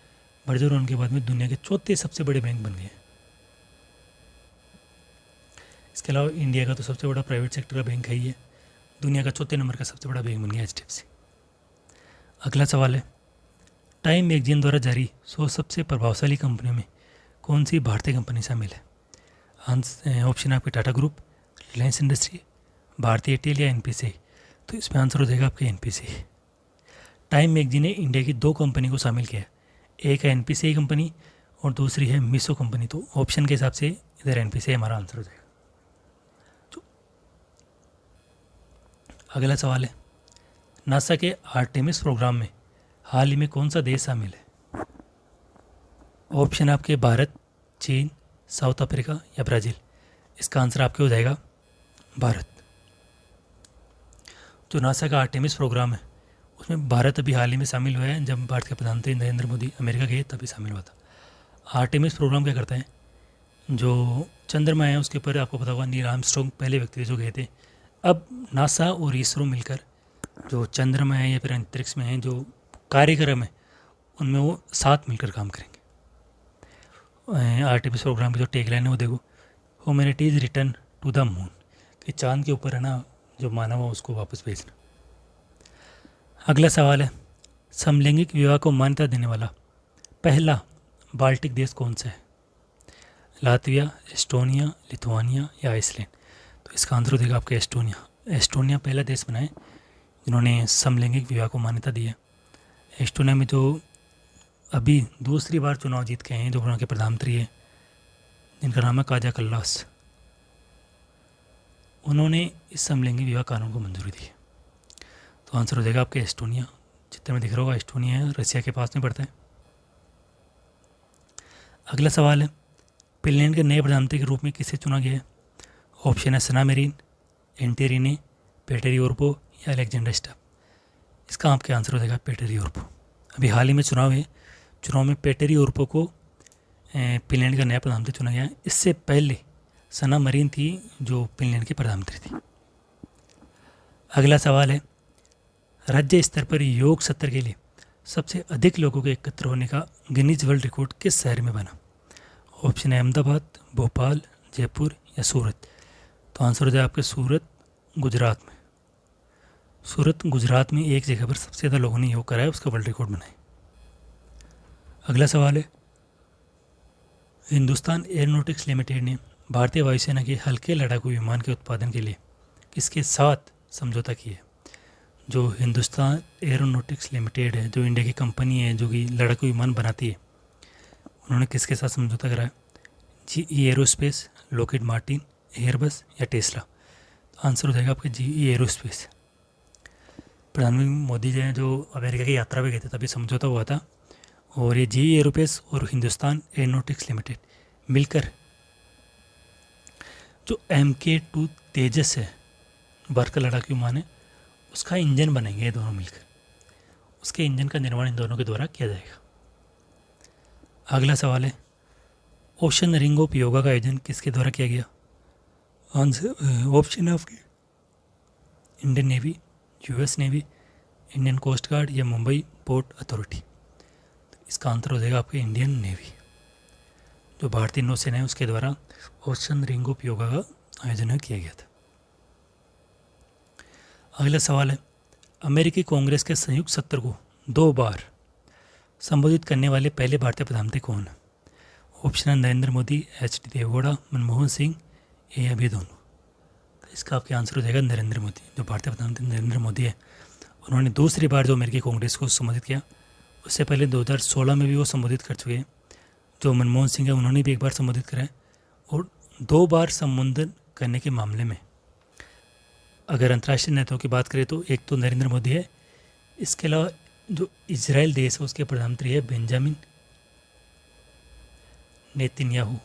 मर्जर होने के बाद में दुनिया के चौथे सबसे बड़े बैंक बन गए। इसके इसके अलावा इंडिया का तो सबसे बड़ा प्राइवेट सेक्टर का बैंक है ही है, दुनिया का चौथे नंबर का सबसे बड़ा बैंक बन गया HDFC। अगला सवाल है, टाइम मैगजीन द्वारा जारी 100 सबसे प्रभावशाली कंपनियों में कौन सी भारतीय कंपनी शामिल है? ऑप्शन है आपके टाटा ग्रुप, रिलायंस इंडस्ट्री, भारतीय एयरटेल या NPCI। तो इसमें आंसर हो जाएगा आपके NPCI। टाइम मैगजीन ने इंडिया की 2 कंपनी को शामिल किया है, एक है NPCI कंपनी और दूसरी है मिसो कंपनी। तो ऑप्शन के हिसाब से इधर NPCI हमारा आंसर हो जाएगा। तो अगला सवाल है, नासा के आर्टेमिस प्रोग्राम में हाल ही में कौन सा देश शामिल है? ऑप्शन आपके भारत, चीन, साउथ अफ्रीका या ब्राज़ील। इसका आंसर आपके हो जाएगा भारत। जो नासा का आर्टेमिस प्रोग्राम है उसमें भारत अभी हाल ही में शामिल हुआ है। जब भारत के प्रधानमंत्री नरेंद्र मोदी अमेरिका गए तभी शामिल हुआ था। आर्टेमिस प्रोग्राम क्या करता है, जो चंद्रमा है उसके ऊपर आपको पता होगा नील आर्मस्ट्रॉन्ग पहले व्यक्ति जो गए थे। अब नासा और इसरो मिलकर जो चंद्रमा है या फिर अंतरिक्ष में है जो कार्यक्रम है उनमें वो साथ मिलकर काम करेंगे। आर्टेमिस प्रोग्राम की जो टैगलाइन है वो देखो, humanity is return to the moon, कि चांद के ऊपर है ना जो मानव है उसको वापस भेजना। अगला सवाल है, समलैंगिक विवाह को मान्यता देने वाला पहला बाल्टिक देश कौन सा है? लातविया, एस्टोनिया, लिथुआनिया या आइसलैंड। तो इसका आंसर हो जाएगा आपका एस्टोनिया। एस्टोनिया पहला देश बना है जिन्होंने समलैंगिक विवाह को मान्यता दी है। एस्टोनिया में जो अभी दूसरी बार चुनाव जीत के हैं, जो वहाँ के प्रधानमंत्री हैं जिनका नाम है काजा कल्लास, उन्होंने इस समलैंगिक विवाह कानून को मंजूरी दी है। तो आंसर हो जाएगा आपके एस्टोनिया। चित्र में दिख रहा होगा एस्टोनिया है, रशिया के पास में पड़ता है। अगला सवाल है, फिनलैंड के नए प्रधानमंत्री के रूप में किसे चुना गया है? ऑप्शन है सना मेरिन, एंटी रिने, पेटेरी ओर्पो या अलेक्जेंडर स्टब। इसका आपके आंसर हो जाएगा पेटेरी ओर्पो। अभी हाल ही में चुनाव है, चुनाव में पेटेरी ओर्पो को फिनलैंड का नया प्रधानमंत्री चुना गया है। इससे पहले सना मरीन थी जो फिनलैंड की प्रधानमंत्री थी। अगला सवाल है, राज्य स्तर पर योग सत्र के लिए सबसे अधिक लोगों के एकत्र होने का गिनीज वर्ल्ड रिकॉर्ड किस शहर में बना? ऑप्शन है अहमदाबाद, भोपाल, जयपुर या सूरत। तो आंसर हो जाए आपके सूरत, गुजरात में। सूरत गुजरात में एक जगह पर सबसे ज़्यादा लोगों ने योग कराया, उसका वर्ल्ड रिकॉर्ड बनाए। अगला सवाल है, हिंदुस्तान एयरोनॉटिक्स लिमिटेड ने भारतीय वायुसेना के हल्के लड़ाकू विमान के उत्पादन के लिए किसके साथ समझौता किया है? जो हिंदुस्तान एयरोनॉटिक्स लिमिटेड है, जो इंडिया की कंपनी है जो कि लड़ाकू विमान बनाती है, उन्होंने किसके साथ समझौता कराया? GE aerospace, Lockheed Martin, Airbus या टेस्ला। तो आंसर हो जाएगा आपके GE एरोस्पेस। प्रधानमंत्री मोदी जी जो अमेरिका की यात्रा पे गए थे तभी समझौता हुआ था, और ये GE एरोस्पेस और हिंदुस्तान एयरोनॉटिक्स लिमिटेड मिलकर जो MK2 तेजस है, भारत का लड़ाकू विमान है, उसका इंजन बनेंगे ये दोनों मिलकर। उसके इंजन का निर्माण इन दोनों के द्वारा किया जाएगा। अगला सवाल है, ओशन रिंग ऑफ योगा का आयोजन किसके द्वारा किया गया? आंसर ऑप्शन है आपके Indian navy, US navy, Indian coast guard या मुंबई पोर्ट अथॉरिटी। तो इसका आंसर हो जाएगा आपके इंडियन नेवी। जो भारतीय नौसेना है उसके द्वारा ओशन रिंग ऑफ योगा का आयोजन किया गया था। अगला सवाल है, अमेरिकी कांग्रेस के संयुक्त सत्र को 2 बार संबोधित करने वाले पहले भारतीय प्रधानमंत्री कौन है? ऑप्शन है नरेंद्र मोदी, HD देवेगौड़ा, मनमोहन सिंह या अभी दोनों। तो इसका आपके आंसर हो जाएगा नरेंद्र मोदी। जो भारतीय प्रधानमंत्री नरेंद्र मोदी है उन्होंने दूसरी बार जो अमेरिकी कांग्रेस को संबोधित किया, उससे पहले 2016 में भी वो संबोधित कर चुके हैं। जो मनमोहन सिंह है उन्होंने भी एक बार संबोधित करा है, और 2 बार संबोधन करने के मामले में अगर अंतर्राष्ट्रीय नेताओं की बात करें तो एक तो नरेंद्र मोदी है, इसके अलावा जो इजराइल देश है उसके प्रधानमंत्री है बेंजामिन नेतन्याहू।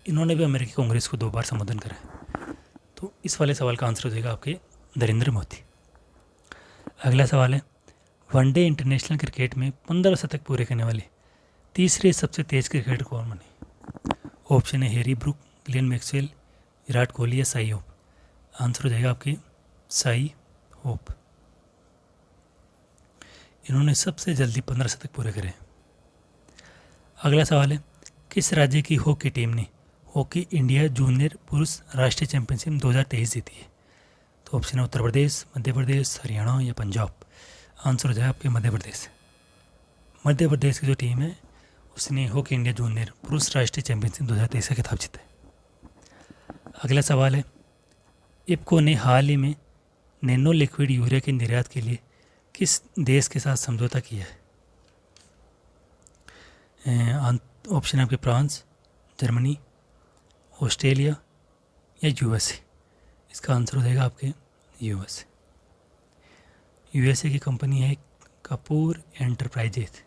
इन्होंने भी अमेरिकी कांग्रेस को 2 बार संबोधन करा है। तो इस वाले सवाल का आंसर हो जाएगा आपके नरेंद्र मोदी। अगला सवाल है, वनडे इंटरनेशनल क्रिकेट में 15 शतक पूरे करने वाले तीसरे सबसे तेज क्रिकेटर कौन बने? ऑप्शन है Harry Brook, Glenn Maxwell, Virat Kohli या साई होप। आंसर हो जाएगा आपके साई होप। इन्होंने सबसे जल्दी 15 शतक पूरे करे। अगला सवाल है, किस राज्य की हॉकी टीम ने हॉकी इंडिया जूनियर पुरुष राष्ट्रीय चैंपियनशिप 2023 जीती है? तो ऑप्शन है उत्तर प्रदेश, मध्य प्रदेश, हरियाणा या पंजाब। आंसर हो जाए आपके मध्य प्रदेश। मध्य प्रदेश की जो टीम है उसने हॉकी इंडिया जूनियर पुरुष राष्ट्रीय चैंपियनशिप 2023 का खिताब जीता है। अगला सवाल है, इफ्को ने हाल ही में नैनो लिक्विड यूरिया के निर्यात के लिए किस देश के साथ समझौता किया है? ऑप्शन है आपके फ्रांस, जर्मनी, ऑस्ट्रेलिया या यूएसए। इसका आंसर हो जाएगा आपके यूएसए। यूएसए की कंपनी है कपूर एंटरप्राइजेज,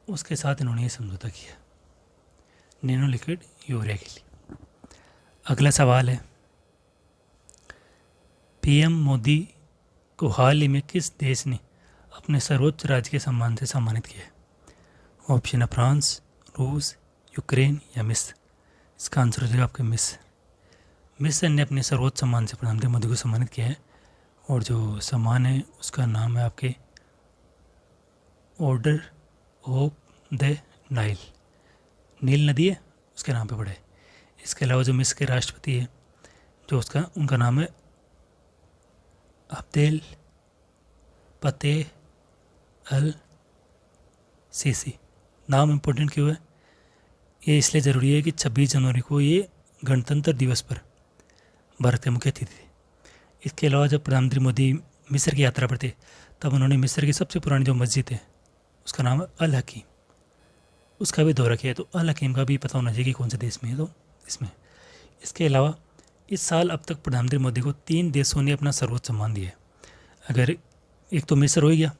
उसके साथ इन्होंने ये समझौता किया नैनो लिक्विड यूरिया के लिए। अगला सवाल है, पीएम मोदी को हाल ही में किस देश ने अपने सर्वोच्च राजकीय सम्मान से सम्मानित किया है? ऑप्शन है फ्रांस, रूस, यूक्रेन या मिस्र। इसका आंसर हो जाएगा आपके मिस्र। मिस्र ने अपने सर्वोच्च सम्मान से प्रधानमंत्री मोदी को सम्मानित किया है और जो सम्मान है उसका नाम है आपके ऑर्डर ऑफ द नाइल। नील नदी है उसके नाम पे पड़ा है। इसके अलावा जो मिस्र के राष्ट्रपति है जो उनका नाम है अब्देल फतेह अल सीसी। नाम इम्पोर्टेंट क्यों है? ये इसलिए ज़रूरी है कि 26 जनवरी को ये गणतंत्र दिवस पर भारत के मुख्य अतिथि थे। इसके अलावा जब प्रधानमंत्री मोदी मिस्र की यात्रा पर थे तब उन्होंने मिस्र की सबसे पुरानी जो मस्जिद है उसका नाम है अल हकीम, उसका भी दौरा किया। तो अल हकीम का भी पता होना चाहिए कि कौन से देश में है, तो इसमें। इसके अलावा इस साल अब तक प्रधानमंत्री मोदी को 3 देशों ने अपना सर्वोच्च सम्मान दिया है। अगर एक तो मिस्र हो गया,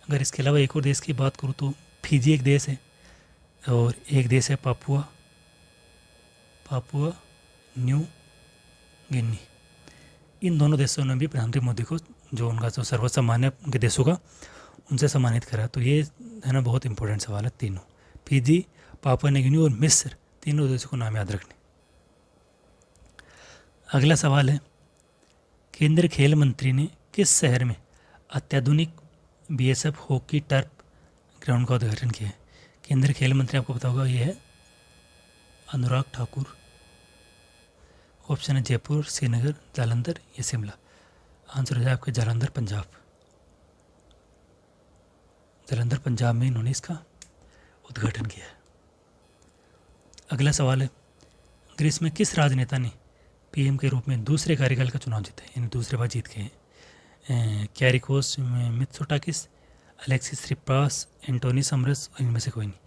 अगर इसके अलावा एक और देश की बात करूँ तो फिजी एक देश है और एक देश है पापुआ न्यू गिनी। इन दोनों देशों ने भी प्रधानमंत्री मोदी को जो उनका जो सर्वोच्च सम्मान है उनके देशों का, उनसे सम्मानित करा। तो ये है ना बहुत इंपॉर्टेंट सवाल है तीनों, फिजी, पापुआ न्यू गिनी और मिस्र, तीनों देशों को नाम याद रखने। अगला सवाल है, केंद्रीय खेल मंत्री ने किस शहर में अत्याधुनिक बीएसएफ हॉकी टर्फ ग्राउंड का उद्घाटन किया है? केंद्रीय खेल मंत्री आपको पता होगा ये है अनुराग ठाकुर। ऑप्शन है जयपुर, श्रीनगर, जालंधर या शिमला। आंसर हो जाए आपके जालंधर पंजाब। जालंधर पंजाब में इन्होंने इसका उद्घाटन किया है। अगला सवाल है, ग्रीस में किस राजनेता ने पीएम के रूप में दूसरे कार्यकाल का चुनाव जीता है, यानी दूसरे बार जीत गए हैं? कैरिकोस मित्सोटाकिस, अलेक्सिस सिप्रास, एंटोनी समरस, इनमें से कोई नहीं।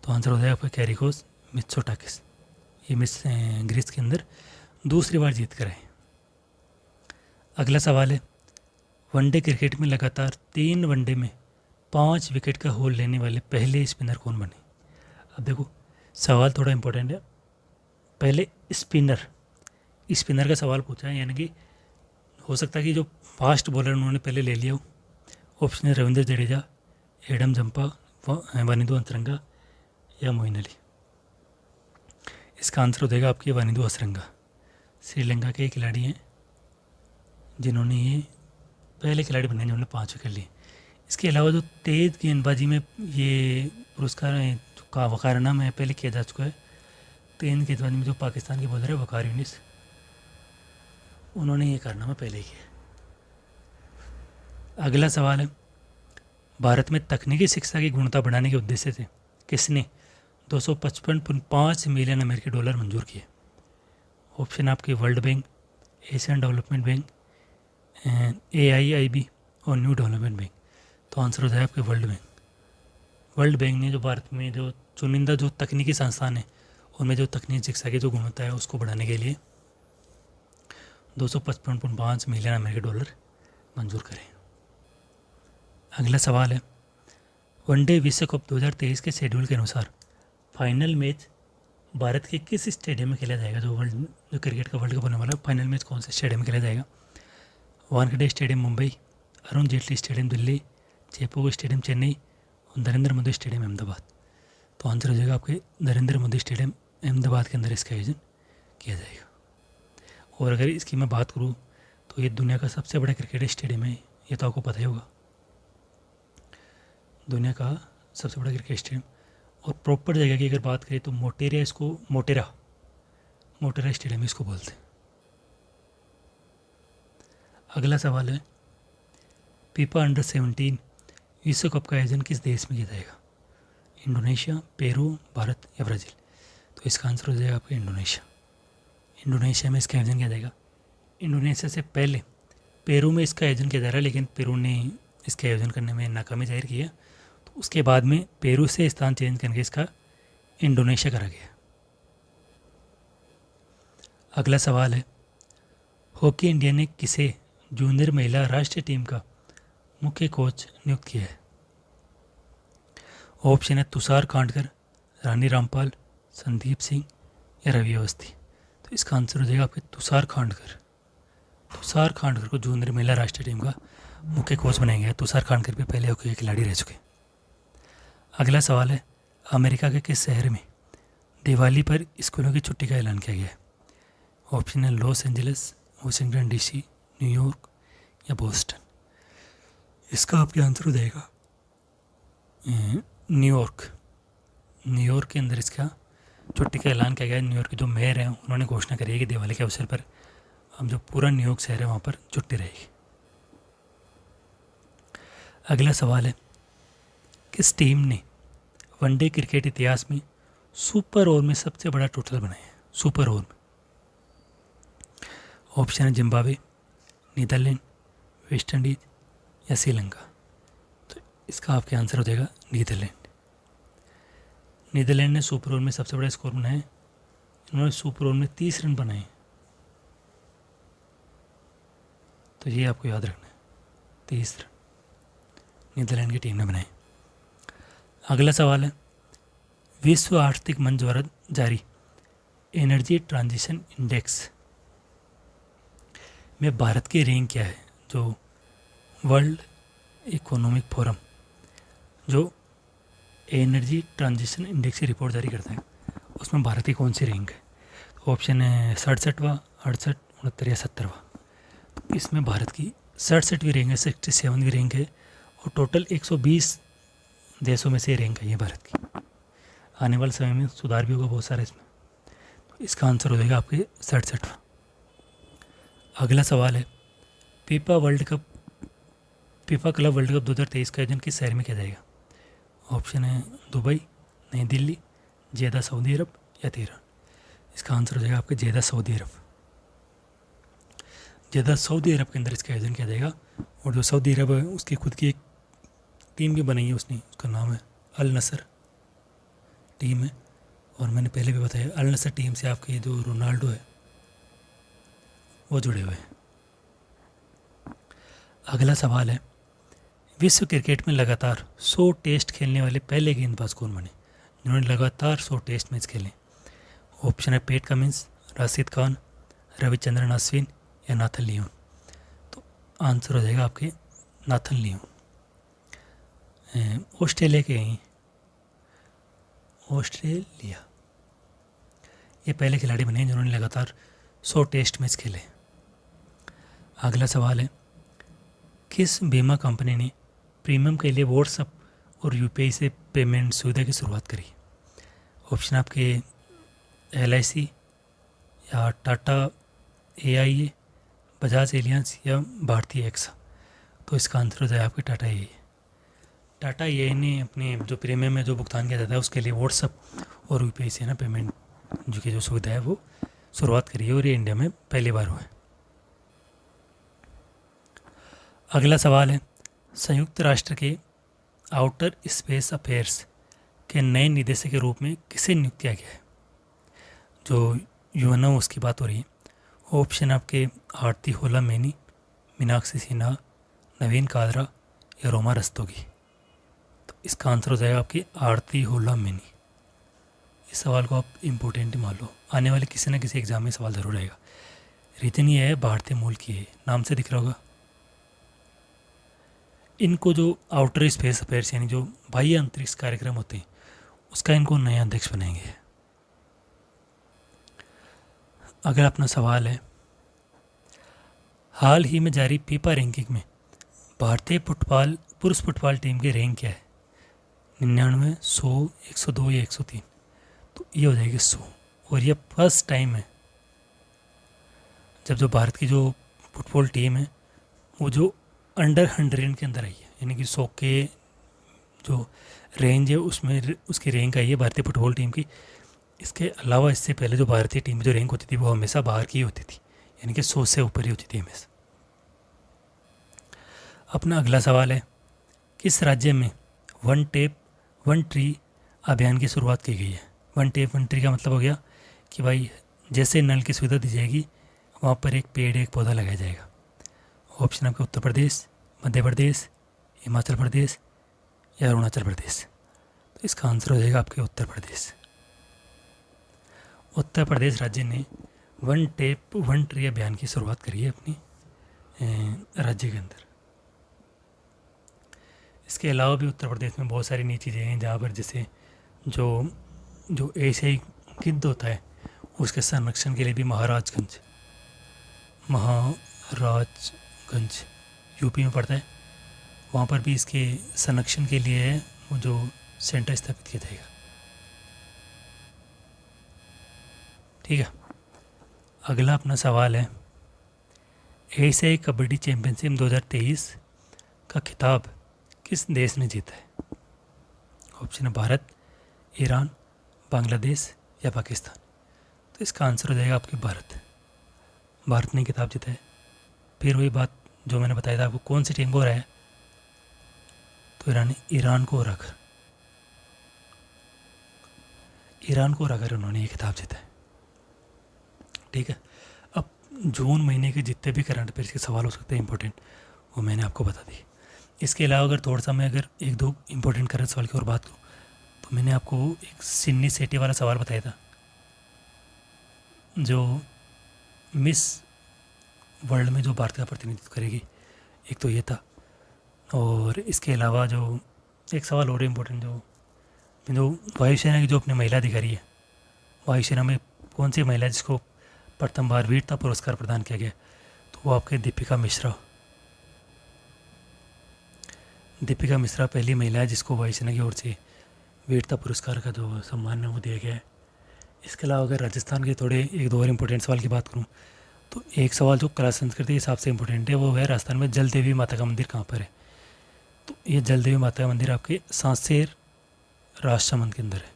तो आंसर हो जाएगा आपका कैरिकोस मित्सोटाकिस। ये ग्रीस के अंदर दूसरी बार जीत कर आए। अगला सवाल है, वनडे क्रिकेट में लगातार 3 वनडे में 5 विकेट का होल लेने वाले पहले स्पिनर कौन बने? अब देखो सवाल थोड़ा इंपॉर्टेंट है। पहले स्पिनर का सवाल पूछा है, यानी कि हो सकता है कि जो फास्ट बॉलर उन्होंने पहले ले लिया हो। ऑप्शन है रविंद्र जडेजा, एडम जंपा, वानिदु हसरंगा या मोइन अली। इसका आंसर हो जाएगा आपकी वानिदु हसरंगा। श्रीलंका के खिलाड़ी हैं जिन्होंने ये पहले खिलाड़ी बने जिन्होंने 5 विकेट लिए। इसके अलावा जो तेज़ गेंदबाजी में ये पुरस्कार का वकाराना में पहले किया जा चुका है, तेज़ गेंदबाजी में जो पाकिस्तान के बॉलर है वकार यूनिस, उन्होंने ये कारनामा पहले किया। अगला सवाल है, भारत में तकनीकी शिक्षा की गुणवत्ता बढ़ाने के उद्देश्य से किसने 255.5 मिलियन अमेरिकी डॉलर मंजूर किए? ऑप्शन आपके world bank, Asian development bank, AIIB और न्यू डेवलपमेंट बैंक। तो आंसर हो जाए आपके वर्ल्ड बैंक। वर्ल्ड बैंक ने जो भारत में जो चुनिंदा जो तकनीकी संस्थान है उनमें जो तकनीकी शिक्षा की जो गुणवत्ता है उसको बढ़ाने के लिए 255.5 मिलियन अमेरिकी डॉलर मंजूर करें। अगला सवाल है, वनडे विश्व कप 2023 के शेड्यूल के अनुसार फाइनल मैच भारत के किस स्टेडियम में खेला जाएगा? जो क्रिकेट का वर्ल्ड कप होने वाला है, फाइनल मैच कौन से स्टेडियम में खेला जाएगा? Wankhede stadium Mumbai, Arun Jaitley stadium Delhi, Jaipur stadium Chennai और नरेंद्र मोदी स्टेडियम अहमदाबाद। तो आंसर हो जाएगा आपके नरेंद्र मोदी स्टेडियम अहमदाबाद के अंदर इसका आयोजन किया जाएगा। और अगर इसकी मैं बात करूँ तो ये दुनिया का सबसे बड़ा क्रिकेट स्टेडियम है, ये तो आपको पता ही होगा, दुनिया का सबसे बड़ा क्रिकेट स्टेडियम। और प्रॉपर जगह की अगर बात करें तो मोटेरा स्टेडियम इसको बोलते हैं। अगला सवाल है, फीफा अंडर-17 विश्व कप का आयोजन किस देश में किया जाएगा? इंडोनेशिया, पेरू, भारत या ब्राज़ील? तो इसका आंसर हो जाएगा आपका इंडोनेशिया में इसका आयोजन किया जाएगा। इंडोनेशिया से पहले पेरू में इसका आयोजन किया जा रहा है, लेकिन पेरू ने इसके आयोजन करने में नाकामी जाहिर की है, तो उसके बाद में पेरू से स्थान चेंज करके इसका इंडोनेशिया करा गया। अगला सवाल है, हॉकी इंडिया ने किसे जूनियर महिला राष्ट्रीय टीम का मुख्य कोच नियुक्त किया है? ऑप्शन है तुषार खांडकर, रानी रामपाल, संदीप सिंह या रवि अवस्थी? तो इसका आंसर हो जाएगा आपके तुषार खांडकर को जूनियर महिला राष्ट्रीय टीम का मुख्य कोच बनाया गया है। तुषार खांडकर भी पहले हॉकी के खिलाड़ी रह चुके हैं। अगला सवाल है, अमेरिका के किस शहर में दिवाली पर स्कूलों की छुट्टी का ऐलान किया गया है? ऑप्शन है Los Angeles, Washington DC, New York या बोस्टन? इसका आपके आंसर हो जाएगा न्यूयॉर्क के अंदर इसका छुट्टी का ऐलान किया गया है। न्यूयॉर्क के जो मेयर हैं उन्होंने घोषणा करी है कि दिवाली के अवसर पर हम जो पूरा न्यूयॉर्क शहर है वहाँ पर छुट्टी रहेगी। अगला सवाल है, किस टीम ने वनडे क्रिकेट इतिहास में सुपर ओवर में सबसे बड़ा टोटल बनाया है? सुपर ओवर में ऑप्शन है जिम्बाब्वे, नीदरलैंड, वेस्ट इंडीज या श्रीलंका? तो इसका आपके आंसर हो जाएगा नीदरलैंड ने सुपर ओवर में सबसे बड़ा स्कोर बनाया है। इन्होंने सुपर ओवर में 30 रन बनाए, तो ये आपको याद रखना है, 30 रन नीदरलैंड की टीम ने बनाए। अगला सवाल है, विश्व आर्थिक मंच द्वारा जारी एनर्जी ट्रांजिशन इंडेक्स में भारत की रैंक क्या है? जो वर्ल्ड इकोनॉमिक फोरम जो एनर्जी ट्रांजिशन इंडेक्स की रिपोर्ट जारी करता है, उसमें भारत की कौन सी रैंक है? ऑप्शन है 67वां, 68, 69 या 70वां? तो इसमें भारत की 67वीं रैंक है, 67वीं रैंक है, और टोटल 120 देशों में से रैंक है ये भारत की। आने वाले समय में सुधार भी होगा बहुत सारा इसमें, तो इसका आंसर हो जाएगा आपके 67वां। अगला सवाल है, फीफा क्लब वर्ल्ड कप 2023 का आयोजन किस शहर में किया जाएगा? ऑप्शन है दुबई, नई दिल्ली, जेदा सऊदी अरब या तेहरान? इसका आंसर हो जाएगा आपके जेदा सऊदी अरब के अंदर इसका आयोजन किया जाएगा। और जो सऊदी अरब है उसकी खुद की एक टीम भी बनाई है उसने, उसका नाम है अल नसर टीम है। और मैंने पहले भी बताया अल नसर टीम से आपके जो रोनाल्डो है वो जुड़े हुए हैं। अगला सवाल है, विश्व क्रिकेट में लगातार 100 टेस्ट खेलने वाले पहले गेंदबाज कौन बने जिन्होंने लगातार 100 टेस्ट मैच खेले? ऑप्शन है पैट कमिंस, राशिद खान, रविचंद्रन अश्विन या नाथन लियोन? तो आंसर हो जाएगा आपके नाथन लियोन। ऑस्ट्रेलिया के हैं, ऑस्ट्रेलिया ये पहले खिलाड़ी बने जिन्होंने लगातार 100 टेस्ट मैच खेले। अगला सवाल है, किस बीमा कंपनी ने प्रीमियम के लिए व्हाट्सएप और यूपीआई से पेमेंट सुविधा की शुरुआत करी? ऑप्शन आपके LIC या टाटा AIA, बजाज एलियंस या भारतीय एक्सा? तो इसका आंसर हो जाए आपके टाटा AIA ने अपने जो प्रीमियम में जो भुगतान किया जाता है उसके लिए व्हाट्सएप और यूपीआई से ना पेमेंट जो की जो सुविधा है वो शुरुआत करी है, और ये इंडिया में पहली बार हुआ है। अगला सवाल है, संयुक्त राष्ट्र के आउटर स्पेस अफेयर्स के नए निदेशक के रूप में किसे नियुक्त किया गया है? जो यूएनओ उसकी बात हो रही है। ऑप्शन आपके आरती होला मैनी, मीनाक्षी सिन्हा, नवीन कादरा या रोमा रस्तोगी? तो इसका आंसर हो जाएगा आपकी आरती होला मैनी। इस सवाल को आप इम्पोर्टेंट मान लो, आने वाले किसी न किसी एग्जाम में सवाल जरूर आएगा। रीजन ये है भारतीय मूल की है, नाम से दिख रहा होगा। इनको जो आउटर स्पेस अफेयर्स यानी जो बाह्य अंतरिक्ष कार्यक्रम होते हैं उसका इनको नया अध्यक्ष बनाएंगे। अगर अपना सवाल है, हाल ही में जारी फीफा रैंकिंग में भारतीय पुरुष फुटबॉल टीम की रैंक क्या है? 99, 100, 102 या 103, तो ये हो जाएगी 100। और ये फर्स्ट टाइम है जब जो भारत की जो फुटबॉल टीम है वो जो अंडर 100 के अंदर आई है, यानी कि 100 के जो रेंज है उसमें उसकी रैंक आई है भारतीय फुटबॉल टीम की। इसके अलावा इससे पहले जो भारतीय टीम की जो रैंक होती थी वो हमेशा बाहर की होती थी, यानी कि 100 से ऊपर ही होती थी हमेशा। अपना अगला सवाल है, किस राज्य में वन टेप वन ट्री अभियान की शुरुआत की गई है? वन टेप वन ट्री का मतलब हो गया कि भाई जैसे नल की सुविधा दी जाएगी वहाँ पर एक पेड़ एक पौधा लगाया जाएगा। ऑप्शन आपके उत्तर प्रदेश, मध्य प्रदेश, हिमाचल प्रदेश या अरुणाचल प्रदेश। तो इसका आंसर हो जाएगा आपके उत्तर प्रदेश। उत्तर प्रदेश राज्य ने वन टेप वन ट्री अभियान की शुरुआत करी है अपनी राज्य के अंदर। इसके अलावा भी उत्तर प्रदेश में बहुत सारी नई चीज़ें हैं जहाँ पर जैसे जो जो एशियाई गिद्ध होता है उसके संरक्षण के लिए भी महाराजगंज यूपी में पड़ता है, वहाँ पर भी इसके संरक्षण के लिए वो जो सेंटर स्थापित किया जाएगा। ठीक है, अगला अपना सवाल है, एशियाई कबड्डी चैंपियनशिप 2023 का खिताब किस देश ने जीता है? ऑप्शन है भारत, ईरान, बांग्लादेश या पाकिस्तान। तो इसका आंसर हो जाएगा आपके भारत। भारत ने खिताब जीता है। फिर वही बात जो मैंने बताया था आपको, कौन सी टीम को हराया? तो ईरान को हराकर उन्होंने ये खिताब जीता है। ठीक है, अब जून महीने के जितने भी करंट अफेयर्स के सवाल हो सकते हैं इंपॉर्टेंट, वो मैंने आपको बता दी। इसके अलावा अगर थोड़ा सा मैं अगर एक दो इंपॉर्टेंट करंट सवाल की और बात करूँ तो मैंने आपको एक सिडनी सेठी वाला सवाल बताया था जो मिस वर्ल्ड में जो भारत का प्रतिनिधित्व करेगी, एक तो ये था। और इसके अलावा जो एक सवाल और इम्पोर्टेंट जो वायुसेना की जो अपनी महिला अधिकारी है, वायुसेना में कौन सी महिला जिसको प्रथम बार वीरता पुरस्कार प्रदान किया गया? तो वो आपके दीपिका मिश्रा पहली महिला है जिसको वायुसेना की ओर से वीरता पुरस्कार का जो सम्मान है वो दिया गया है। इसके अलावा अगर राजस्थान के थोड़े एक दो और इम्पोर्टेंट सवाल की बात करूँ तो एक सवाल जो कला संस्कृति के हिसाब से इम्पोर्टेंट है वो है, राजस्थान में जल देवी माता का मंदिर कहाँ पर है? तो ये जल देवी माता का मंदिर आपके सांसेर राजसमंद के अंदर है,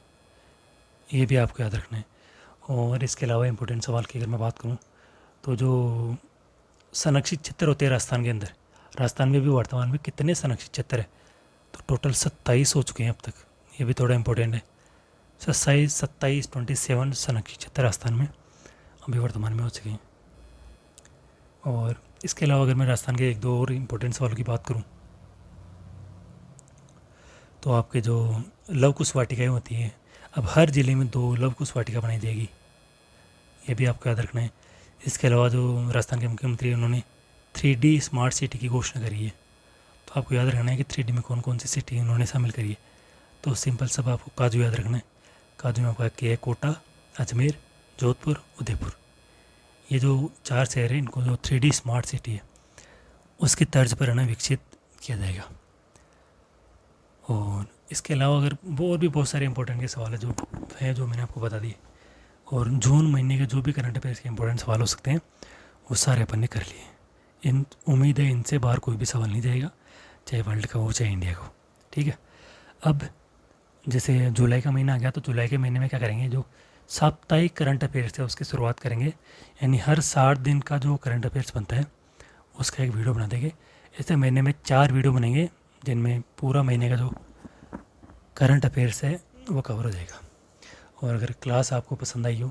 ये भी आपको याद रखना है। और इसके अलावा इम्पोर्टेंट सवाल की अगर मैं बात करूँ तो जो संरक्षित क्षेत्र होते हैं राजस्थान के अंदर, राजस्थान में भी वर्तमान में कितने संरक्षित क्षेत्र है? तो टोटल 27 हो चुके हैं अब तक, ये भी थोड़ा इम्पोर्टेंट है। 27 संरक्षित क्षेत्र राजस्थान में अभी वर्तमान में हो चुके हैं। और इसके अलावा अगर मैं राजस्थान के एक दो और इम्पोर्टेंट सवालों की बात करूं तो आपके जो लव कुश वाटिकाएँ होती हैं, अब हर ज़िले में 2 लव कुश वाटिका बनाई जाएगी, ये भी आपको याद रखना है। इसके अलावा जो राजस्थान के मुख्यमंत्री उन्होंने 3D स्मार्ट सिटी की घोषणा करी है, तो आपको याद रखना है कि 3D में कौन कौन सी सिटी उन्होंने शामिल करी है। तो सिंपल सब आपको काजू याद रखना है। काजू में आपका है कोटा, अजमेर, जोधपुर, उदयपुर, ये जो 4 शहर हैं इनको जो 3D स्मार्ट सिटी है उसकी तर्ज पर है विकसित किया जाएगा। और इसके अलावा अगर वो और भी बहुत सारे इंपॉर्टेंट के सवाल है जो मैंने आपको बता दिए। और जून महीने के जो भी करंट अफेयर्स के इंपॉर्टेंट सवाल हो सकते हैं वो सारे अपन ने कर लिए। उम्मीद है इनसे बाहर कोई भी सवाल नहीं जाएगा, चाहे वर्ल्ड का हो चाहे इंडिया का हो। ठीक है, अब जैसे जुलाई का महीना आ गया तो जुलाई के महीने में क्या करेंगे, जो साप्ताहिक करंट अफेयर्स है उसकी शुरुआत करेंगे, यानी हर 60 दिन का जो करंट अफेयर्स बनता है उसका एक वीडियो बना देंगे। ऐसे महीने में 4 वीडियो बनेंगे जिनमें पूरा महीने का जो करंट अफेयर्स है वो कवर हो जाएगा। और अगर क्लास आपको पसंद आई हो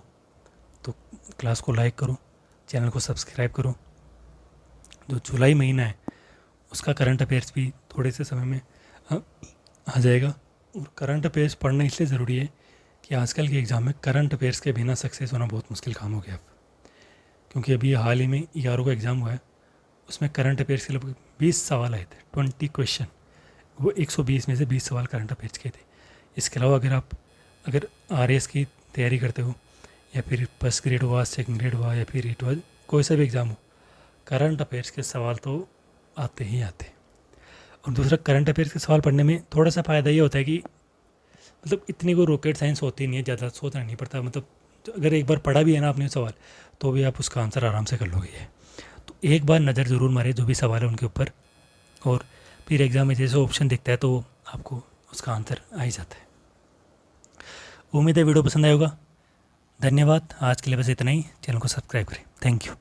तो क्लास को लाइक करो, चैनल को सब्सक्राइब करो। जो जुलाई महीना है उसका करंट अफेयर्स भी थोड़े से समय में आ जाएगा। और करंट अफेयर्स पढ़ना इसलिए ज़रूरी है कि आजकल के एग्ज़ाम में करंट अफेयर्स के बिना सक्सेस होना बहुत मुश्किल काम हो गया अब। क्योंकि अभी हाल ही में ERO का एग्ज़ाम हुआ है, उसमें करंट अफेयर्स के लगभग 20 सवाल आए थे, 20 क्वेश्चन। वो 120 में से 20 सवाल करंट अफेयर्स के थे। इसके अलावा अगर RAS की तैयारी करते हो या फिर फर्स्ट ग्रेड हुआ, सेकंड ग्रेड हुआ या फिर रीट हुआ, कोई सा भी एग्ज़ाम हो, करंट अफेयर्स के सवाल तो आते ही आते। और दूसरा, करंट अफेयर्स के सवाल पढ़ने में थोड़ा सा फ़ायदा ये होता है कि मतलब इतनी कोई रॉकेट साइंस होती नहीं है, ज़्यादा सोचना नहीं पड़ता। मतलब अगर एक बार पढ़ा भी है ना आपने सवाल, तो भी आप उसका आंसर आराम से कर लोगे ये। तो एक बार नज़र ज़रूर मारे जो भी सवाल है उनके ऊपर, और फिर एग्ज़ाम में जैसे ऑप्शन दिखता है तो आपको उसका आंसर आ ही जाता है। उम्मीद है वीडियो पसंद आया होगा। धन्यवाद, आज के लिए बस इतना ही। चैनल को सब्सक्राइब करें। Thank you.